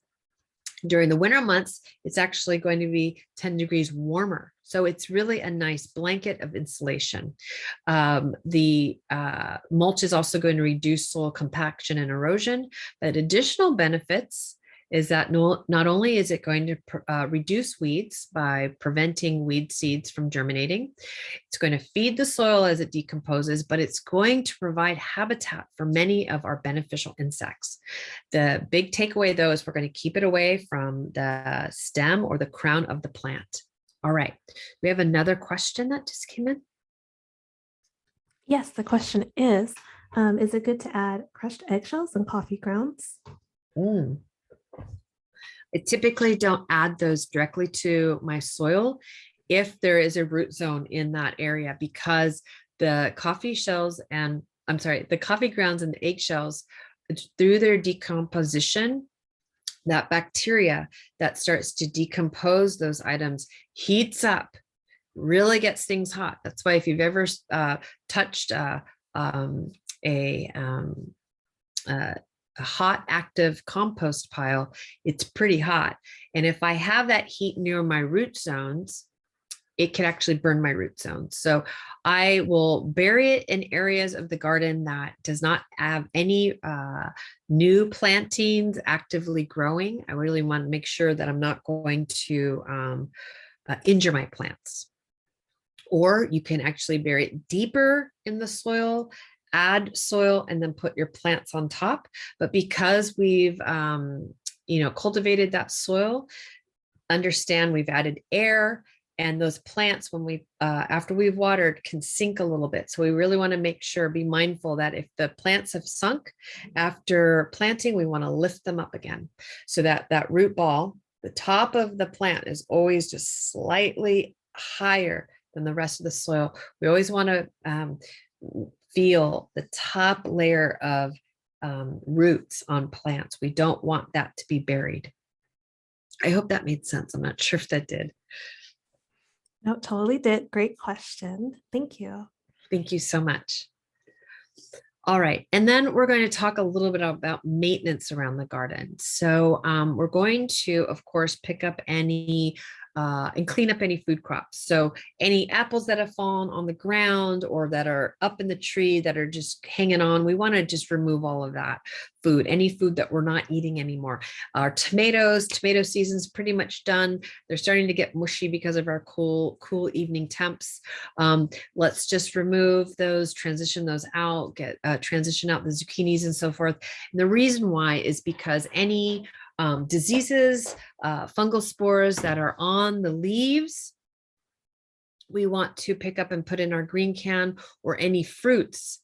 During the winter months, it's actually going to be 10 degrees warmer. So it's really a nice blanket of insulation. The mulch is also going to reduce soil compaction and erosion, but additional benefits is that not only is it going to reduce weeds by preventing weed seeds from germinating, it's going to feed the soil as it decomposes, but it's going to provide habitat for many of our beneficial insects. The big takeaway, though, is we're going to keep it away from the stem or the crown of the plant. All right, we have another question that just came in. Yes, the question is it good to add crushed eggshells and coffee grounds? I typically don't add those directly to my soil if there is a root zone in that area, because the coffee grounds and the eggshells, through their decomposition, that bacteria that starts to decompose those items heats up, really gets things hot. That's why if you've ever touched a hot active compost pile, it's pretty hot. And if I have that heat near my root zones, it can actually burn my root zones. So I will bury it in areas of the garden that does not have any new plantings actively growing. I really want to make sure that I'm not going to injure my plants. Or you can actually bury it deeper in the soil, add soil, and then put your plants on top. But because we've cultivated that soil, understand we've added air, and those plants, when we after we've watered, can sink a little bit. So we really want to be mindful that if the plants have sunk after planting, we want to lift them up again, so that that root ball, the top of the plant, is always just slightly higher than the rest of the soil. We always want to feel the top layer of roots on plants. We don't want that to be buried. I hope that made sense. I'm not sure if that did. No, totally did. Great question. Thank you. Thank you so much. All right. And then we're going to talk a little bit about maintenance around the garden. So we're going to, of course, pick up any and clean up any food crops. So any apples that have fallen on the ground or that are up in the tree that are just hanging on, we want to just remove all of that food, any food that we're not eating anymore. Our tomato season's pretty much done. They're starting to get mushy because of our cool evening temps. Let's just remove those, transition those out, transition out the zucchinis and so forth. And the reason why is because any diseases, fungal spores that are on the leaves, we want to pick up and put in our green can, or any fruits,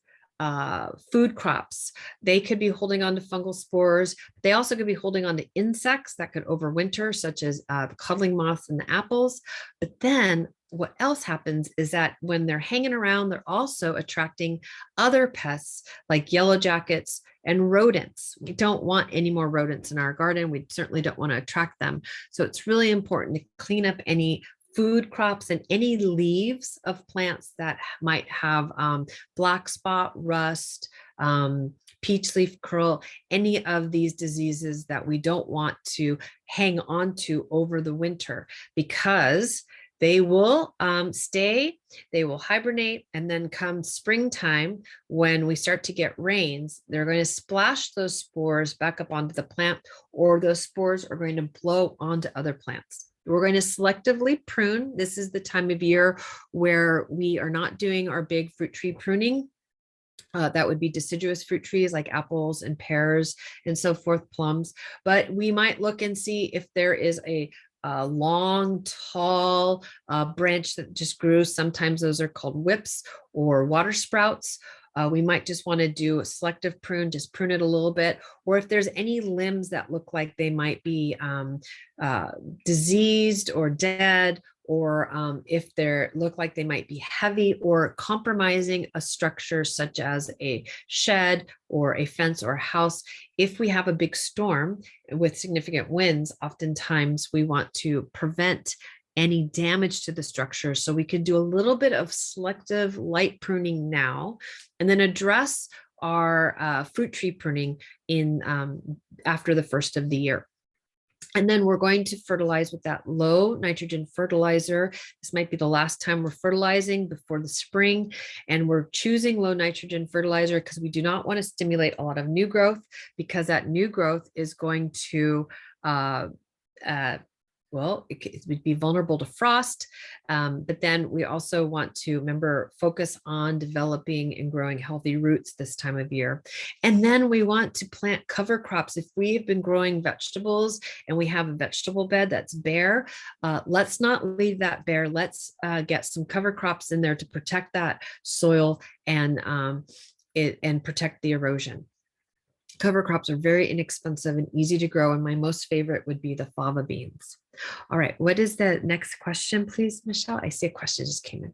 food crops. They could be holding on to fungal spores. They also could be holding on to insects that could overwinter, such as the cuddling moths and the apples. But then what else happens is that when they're hanging around, they're also attracting other pests like yellow jackets and rodents. We don't want any more rodents in our garden. We certainly don't want to attract them. So it's really important to clean up any food crops and any leaves of plants that might have black spot, rust, peach leaf curl, any of these diseases that we don't want to hang on to over the winter, because they will stay, they will hibernate, and then come springtime, when we start to get rains, they're going to splash those spores back up onto the plant, or those spores are going to blow onto other plants. We're going to selectively prune. This is the time of year where we are not doing our big fruit tree pruning. That would be deciduous fruit trees like apples and pears and so forth, plums. But we might look and see if there is a long, tall branch that just grew. Sometimes those are called whips or water sprouts. We might just want to do a selective prune, just prune it a little bit. Or if there's any limbs that look like they might be diseased or dead, or if they look like they might be heavy or compromising a structure such as a shed or a fence or a house. If we have a big storm with significant winds, oftentimes we want to prevent any damage to the structure. So we could do a little bit of selective light pruning now, and then address our fruit tree pruning in after the first of the year. And then we're going to fertilize with that low nitrogen fertilizer. This might be the last time we're fertilizing before the spring. And we're choosing low nitrogen fertilizer because we do not want to stimulate a lot of new growth, because that new growth is going to it would be vulnerable to frost. But then we also want to, remember, focus on developing and growing healthy roots this time of year. And then we want to plant cover crops. If we've been growing vegetables and we have a vegetable bed that's bare, let's not leave that bare. Let's get some cover crops in there to protect that soil and protect the erosion. Cover crops are very inexpensive and easy to grow, and my most favorite would be the fava beans. All right, what is the next question, please, Michelle? I see a question just came in.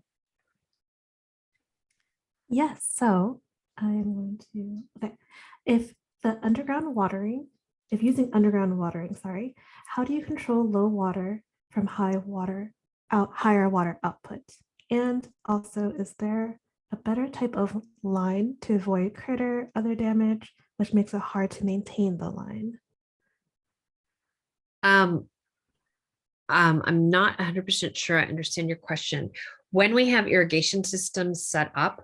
Yes, so I'm going to, okay. If using underground watering, sorry, how do you control low water from higher water output? And also, is there a better type of line to avoid critter, other damage, which makes it hard to maintain the line? I'm not 100% sure I understand your question. When we have irrigation systems set up,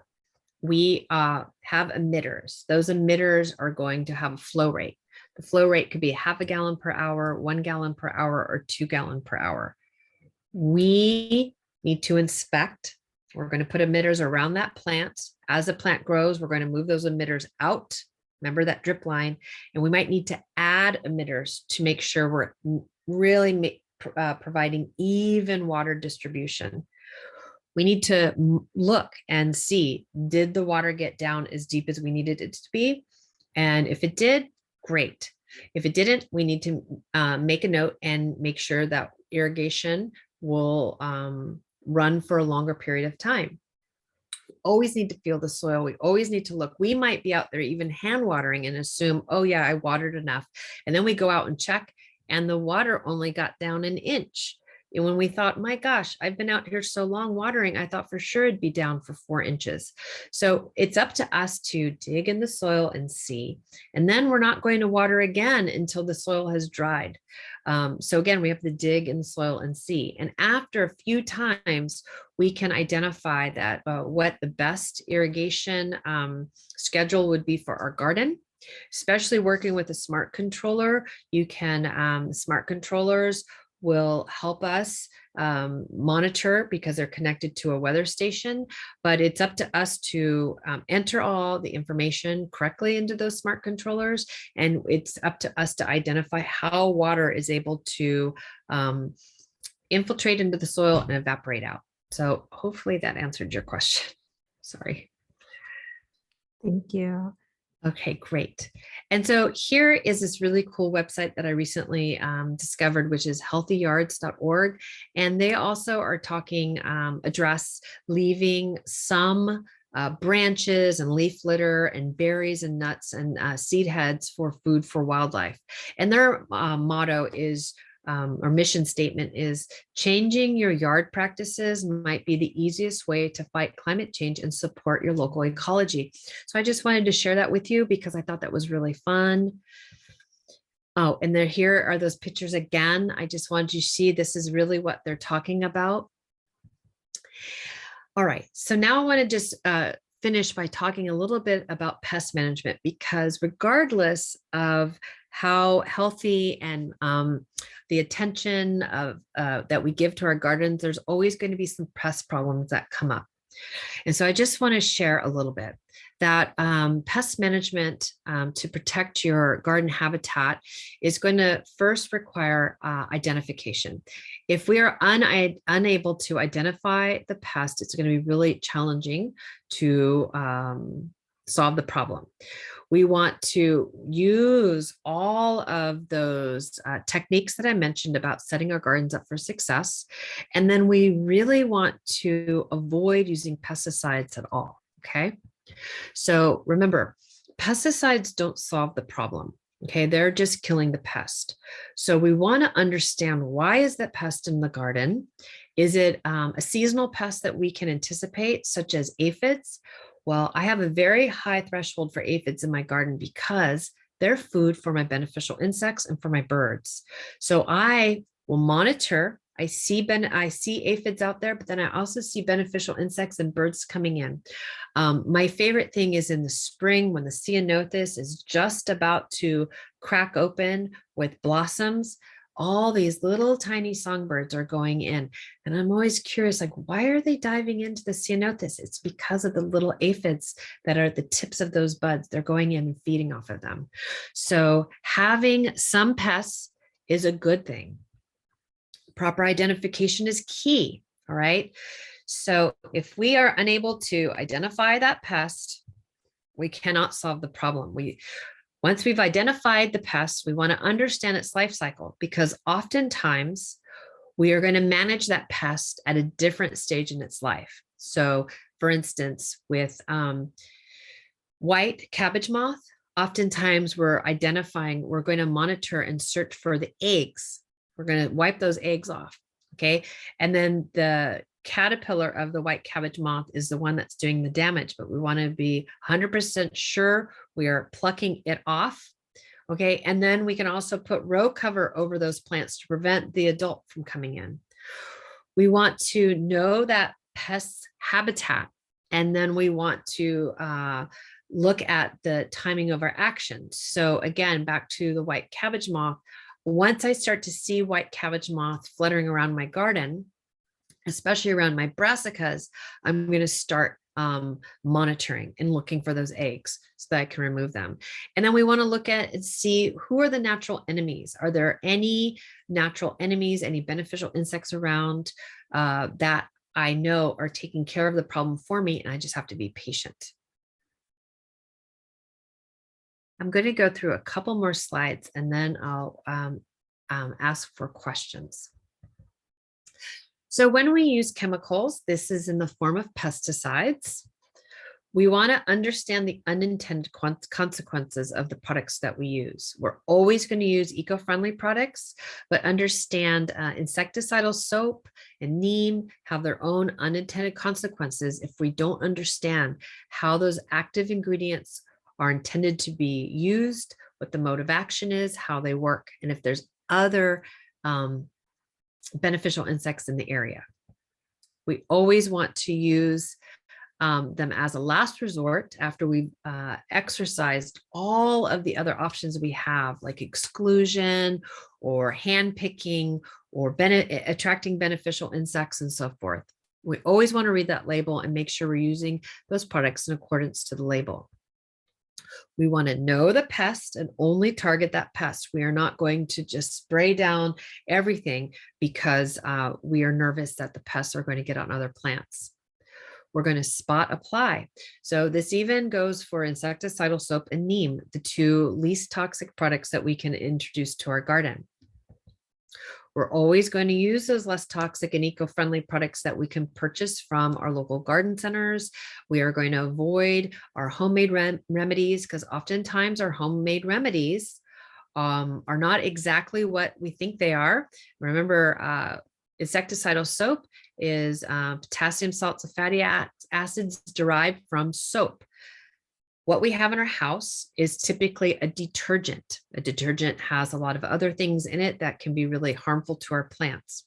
we have emitters. Those emitters are going to have a flow rate. The flow rate could be 0.5 gallon per hour, 1 gallon per hour, or 2 gallon per hour. We need to inspect. We're going to put emitters around that plant. As the plant grows, we're going to move those emitters out. Remember that drip line. And we might need to add emitters to make sure we're really providing even water distribution. We need to look and see, did the water get down as deep as we needed it to be? And if it did, great. If it didn't, we need to make a note and make sure that irrigation will run for a longer period of time. Always need to feel the soil. We always need to look. We might be out there even hand watering and assume, oh yeah, I watered enough. And then we go out and check, and the water only got down an inch. And when we thought, my gosh, I've been out here so long watering, I thought for sure it'd be down for 4 inches. So it's up to us to dig in the soil and see. And then we're not going to water again until the soil has dried. So again, we have to dig in the soil and see. And after a few times, we can identify that what the best irrigation schedule would be for our garden. Especially working with a smart controller, you can, smart controllers will help us monitor because they're connected to a weather station, but it's up to us to enter all the information correctly into those smart controllers. And it's up to us to identify how water is able to infiltrate into the soil and evaporate out. So hopefully that answered your question. Sorry. Thank you. Okay, great. And so here is this really cool website that I recently discovered, which is healthyyards.org. And they also are talking, address leaving some branches and leaf litter and berries and nuts and seed heads for food for wildlife. And their motto is, or mission statement is, changing your yard practices might be the easiest way to fight climate change and support your local ecology. So I just wanted to share that with you because I thought that was really fun. Oh, and here are those pictures again. I just wanted you to see this is really what they're talking about. All right, so now I want to just finish by talking a little bit about pest management, because regardless of how healthy and the attention of that we give to our gardens, there's always going to be some pest problems that come up. And so I just want to share a little bit that pest management to protect your garden habitat is going to first require identification. If we are unable to identify the pest, it's going to be really challenging to solve the problem. We want to use all of those techniques that I mentioned about setting our gardens up for success. And then we really want to avoid using pesticides at all, okay? So remember, pesticides don't solve the problem, okay? They're just killing the pest. So we want to understand, why is that pest in the garden? Is it a seasonal pest that we can anticipate, such as aphids? Well, I have a very high threshold for aphids in my garden because they're food for my beneficial insects and for my birds. So I will monitor. I see aphids out there, but then I also see beneficial insects and birds coming in. My favorite thing is in the spring when the ceanothus is just about to crack open with blossoms. All these little tiny songbirds are going in. And I'm always curious, like, why are they diving into the ceanothus? It's because of the little aphids that are at the tips of those buds. They're going in and feeding off of them. So having some pests is a good thing. Proper identification is key, all right? So if we are unable to identify that pest, we cannot solve the problem. Once we've identified the pest, we want to understand its life cycle, because oftentimes we are going to manage that pest at a different stage in its life. So for instance, with white cabbage moth, oftentimes we're going to monitor and search for the eggs. We're going to wipe those eggs off, okay? And then the caterpillar of the white cabbage moth is the one that's doing the damage, but we want to be 100% sure we are plucking it off. Okay, and then we can also put row cover over those plants to prevent the adult from coming in. We want to know that pest's habitat, and then we want to look at the timing of our actions. So again, back to the white cabbage moth, once I start to see white cabbage moth fluttering around my garden, especially around my brassicas, I'm going to start monitoring and looking for those eggs so that I can remove them. And then we want to look at and see, who are the natural enemies? Are there any natural enemies, any beneficial insects around that I know are taking care of the problem for me, and I just have to be patient. I'm going to go through a couple more slides and then I'll ask for questions. So when we use chemicals, this is in the form of pesticides. We want to understand the unintended consequences of the products that we use. We're always going to use eco-friendly products, but understand insecticidal soap and neem have their own unintended consequences if we don't understand how those active ingredients are intended to be used, what the mode of action is, how they work, and if there's other beneficial insects in the area. We always want to use them as a last resort after we've exercised all of the other options we have, like exclusion or hand picking or attracting beneficial insects and so forth. We always want to read that label and make sure we're using those products in accordance to the label. We want to know the pest and only target that pest. We are not going to just spray down everything because we are nervous that the pests are going to get on other plants. We're going to spot apply. So this even goes for insecticidal soap and neem, the two least toxic products that we can introduce to our garden. We're always going to use those less toxic and eco-friendly products that we can purchase from our local garden centers. We are going to avoid our homemade remedies because oftentimes our homemade remedies are not exactly what we think they are. Remember, insecticidal soap is potassium salts of fatty acids derived from soap. What we have in our house is typically a detergent. A detergent has a lot of other things in it that can be really harmful to our plants.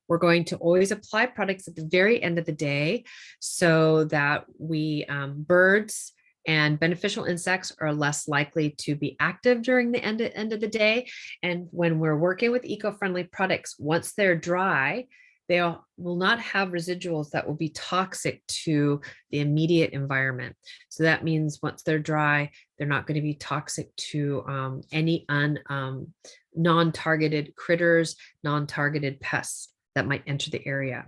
We're going to always apply products at the very end of the day so that birds and beneficial insects are less likely to be active during the end of the day. And when we're working with eco-friendly products, once they're dry, they will not have residuals that will be toxic to the immediate environment. So that means once they're dry, they're not going to be toxic to any non-targeted critters, non-targeted pests that might enter the area.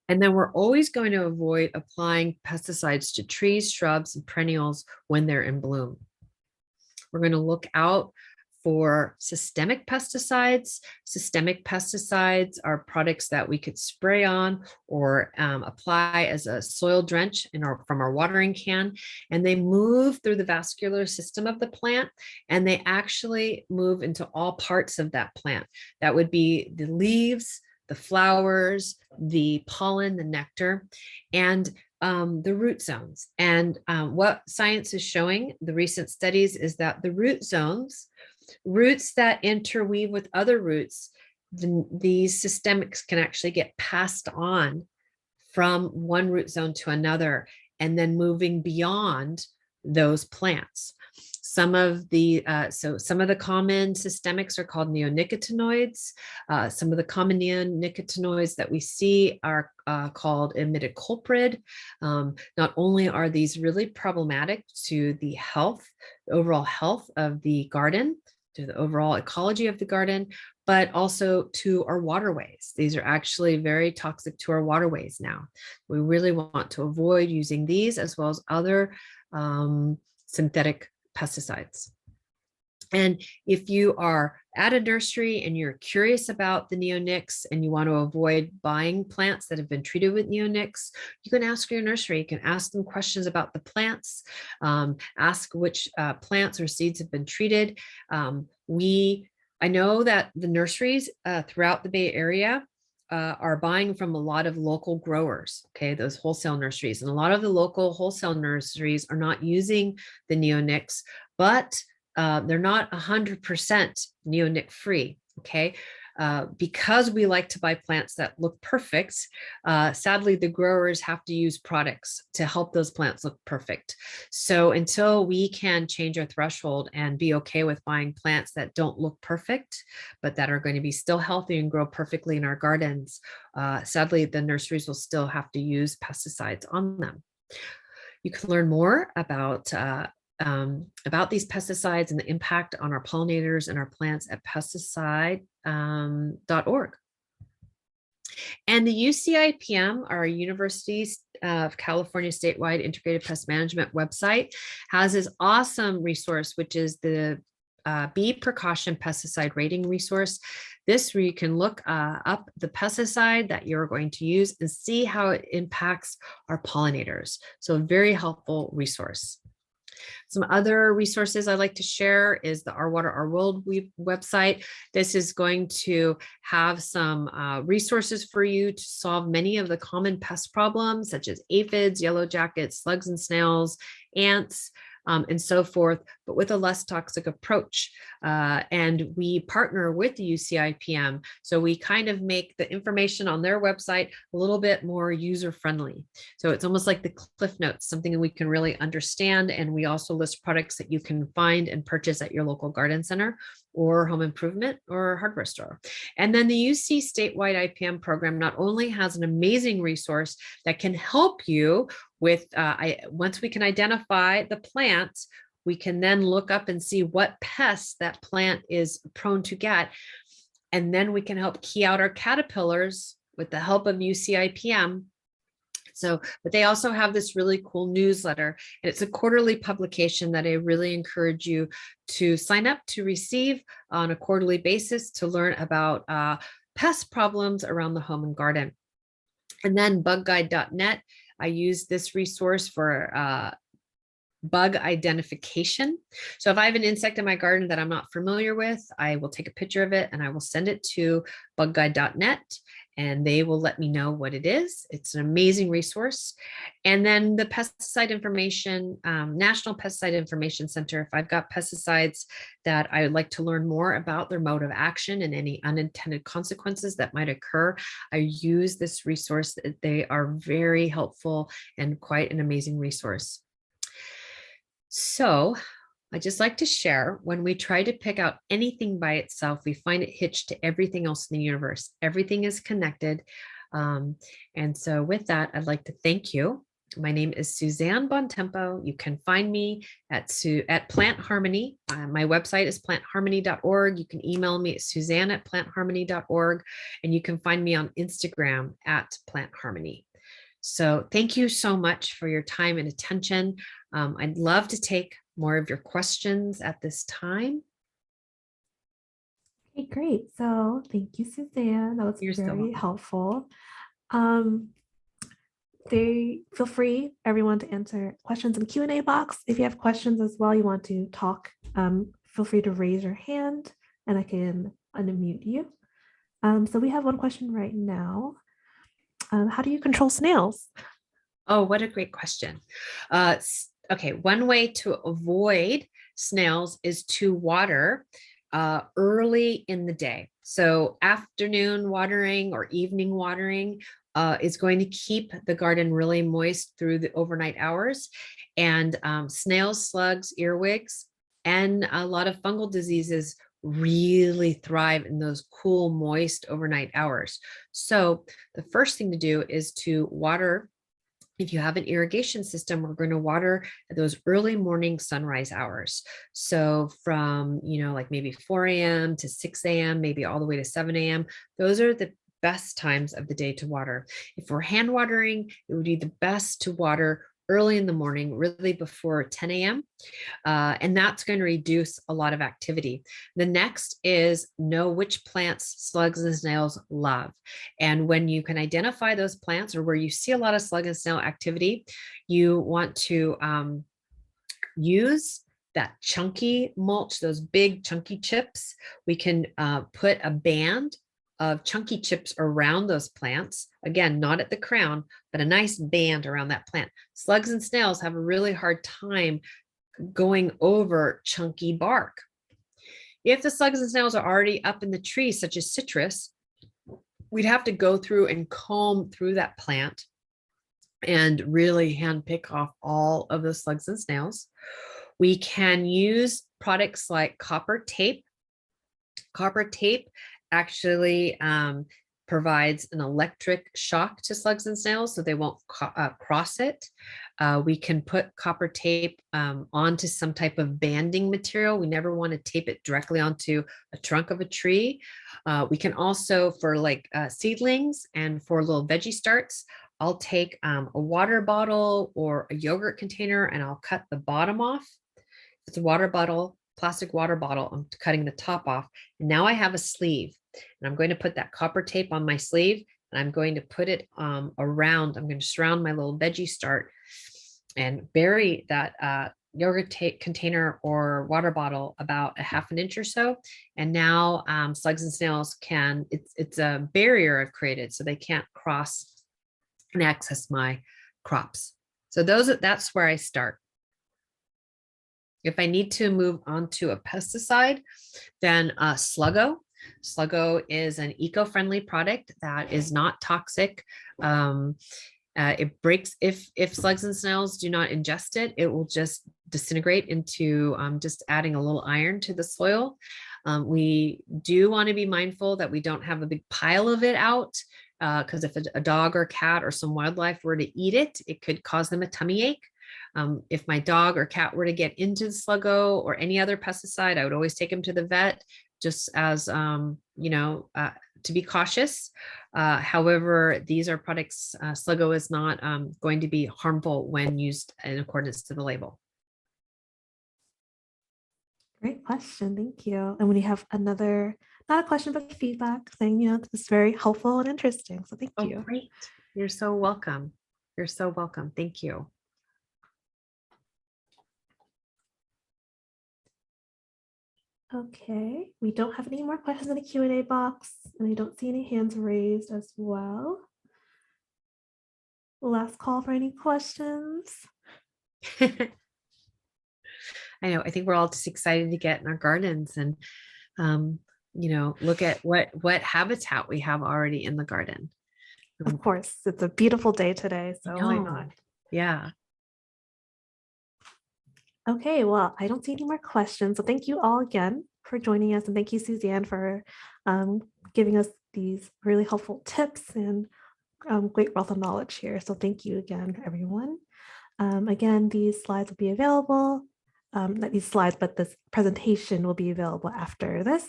And then we're always going to avoid applying pesticides to trees, shrubs, and perennials when they're in bloom. We're going to look out for systemic pesticides. Systemic pesticides are products that we could spray on or apply as a soil drench from our watering can, and they move through the vascular system of the plant, and they actually move into all parts of that plant. That would be the leaves, the flowers, the pollen, the nectar, and the root zones. And what science is showing, the recent studies, is that the root zones, roots that interweave with other roots, these systemics can actually get passed on from one root zone to another and then moving beyond those plants. Some of the common systemics are called neonicotinoids. Some of the common neonicotinoids that we see are called imidacloprid. Not only are these really problematic to the overall health of the garden, to the overall ecology of the garden, but also to our waterways. These are actually very toxic to our waterways now. We really want to avoid using these as well as other synthetic pesticides. And if you are at a nursery and you're curious about the neonics and you want to avoid buying plants that have been treated with neonics, you can ask your nursery. You can ask them questions about the plants, ask which plants or seeds have been treated. I know that the nurseries throughout the Bay Area are buying from a lot of local growers, okay, those wholesale nurseries. And a lot of the local wholesale nurseries are not using the neonics, but they're not 100% neonic free, okay? Because we like to buy plants that look perfect, sadly, the growers have to use products to help those plants look perfect. So until we can change our threshold and be okay with buying plants that don't look perfect, but that are going to be still healthy and grow perfectly in our gardens, sadly, the nurseries will still have to use pesticides on them. You can learn more about these pesticides and the impact on our pollinators and our plants at pesticide.org. And the UCIPM, our University of California Statewide Integrated Pest Management website, has this awesome resource, which is the bee precaution pesticide rating resource. This where you can look up the pesticide that you're going to use and see how it impacts our pollinators. So a very helpful resource. Some other resources I like to share is the Our Water, Our World website. This is going to have some resources for you to solve many of the common pest problems, such as aphids, yellow jackets, slugs and snails, ants, and so forth, but with a less toxic approach. And we partner with the UCIPM. So we kind of make the information on their website a little bit more user-friendly. So it's almost like the Cliff Notes, something that we can really understand. And we also list products that you can find and purchase at your local garden center or home improvement or hardware store. And then the UC statewide IPM program not only has an amazing resource that can help you with, once we can identify the plants, we can then look up and see what pests that plant is prone to get. And then we can help key out our caterpillars with the help of UCIPM. So, but they also have this really cool newsletter, and it's a quarterly publication that I really encourage you to sign up to receive on a quarterly basis to learn about pest problems around the home and garden. And then bugguide.net, I use this resource for bug identification. So if I have an insect in my garden that I'm not familiar with, I will take a picture of it and I will send it to bugguide.net and they will let me know what it is. It's an amazing resource. And then the pesticide information, National Pesticide Information Center, if I've got pesticides that I would like to learn more about their mode of action and any unintended consequences that might occur, I use this resource. They are very helpful and quite an amazing resource. So I just like to share, when we try to pick out anything by itself, we find it hitched to everything else in the universe. Everything is connected. And so with that, I'd like to thank you. My name is Suzanne Bontempo. You can find me at Plant Harmony. My website is plantharmony.org. You can email me at suzanne@plantharmony.org. And you can find me on Instagram at Plant Harmony. So thank you so much for your time and attention. I'd love to take more of your questions at this time. Okay, great. So thank you, Suzanne. That was You're so very welcome. helpful. Feel free, everyone, to answer questions in the Q&A box. If you have questions as well, you want to talk, feel free to raise your hand and I can unmute you. So we have one question right now. How do you control snails? Oh, what a great question. Okay, one way to avoid snails is to water early in the day. So afternoon watering or evening watering is going to keep the garden really moist through the overnight hours. And snails, slugs, earwigs, and a lot of fungal diseases really thrive in those cool, moist overnight hours. So the first thing to do is to water. If you have an irrigation system, we're going to water at those early morning sunrise hours. So from, like maybe 4 a.m. to 6 a.m., maybe all the way to 7 a.m. Those are the best times of the day to water. If we're hand watering, it would be the best to water early in the morning, really before 10 a.m. And that's going to reduce a lot of activity. The next is know which plants slugs and snails love. And when you can identify those plants or where you see a lot of slug and snail activity, you want to use that chunky mulch, those big chunky chips. We can put a band of chunky chips around those plants. Again, not at the crown, but a nice band around that plant. Slugs and snails have a really hard time going over chunky bark. If the slugs and snails are already up in the tree, such as citrus, we'd have to go through and comb through that plant and really hand pick off all of the slugs and snails. We can use products like copper tape. Copper tape actually provides an electric shock to slugs and snails so they won't cross it. We can put copper tape onto some type of banding material. We never want to tape it directly onto a trunk of a tree. We can also, for like seedlings and for little veggie starts, I'll take a water bottle or a yogurt container and I'll cut the bottom off. If it's a water bottle, plastic water bottle. I'm cutting the top off. And now I have a sleeve. And I'm going to put that copper tape on my sleeve, and I'm going to put it around. I'm going to surround my little veggie start and bury that yogurt container or water bottle about a half an inch or so. And now slugs and snails can, it's a barrier I've created so they can't cross and access my crops. So that's where I start. If I need to move on to a pesticide, then Sluggo. Sluggo is an eco-friendly product that is not toxic. It breaks if slugs and snails do not ingest it, it will just disintegrate into just adding a little iron to the soil. We do want to be mindful that we don't have a big pile of it out, because if a dog or cat or some wildlife were to eat it, it could cause them a tummy ache. If my dog or cat were to get into the Sluggo or any other pesticide, I would always take them to the vet, just as to be cautious. However, these are products, Sluggo is not going to be harmful when used in accordance to the label. Great question. Thank you. And when you have another, not a question, but feedback saying, this is very helpful and interesting. So thank you. Great. You're so welcome. You're so welcome. Thank you. Okay, we don't have any more questions in the Q&A box, and I don't see any hands raised as well. Last call for any questions. I know. I think we're all just excited to get in our gardens and, look at what habitat we have already in the garden. Of course, it's a beautiful day today, so why not? Yeah. Okay, well, I don't see any more questions. So thank you all again for joining us. And thank you, Suzanne, for giving us these really helpful tips and great wealth of knowledge here. So thank you again, everyone. Again, these slides will be available, not these slides, but this presentation will be available after this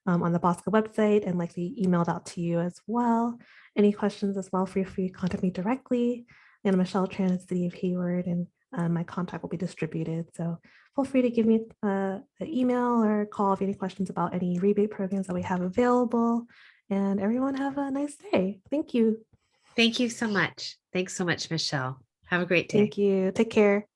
on the Bosco website and likely emailed out to you as well. Any questions as well, feel free to contact me directly. And Michelle Tran, City of Hayward, and my contact will be distributed. So feel free to give me an email or call if you have any questions about any rebate programs that we have available. And everyone have a nice day. Thank you. Thank you so much. Thanks so much, Michelle. Have a great day. Thank you. Take care.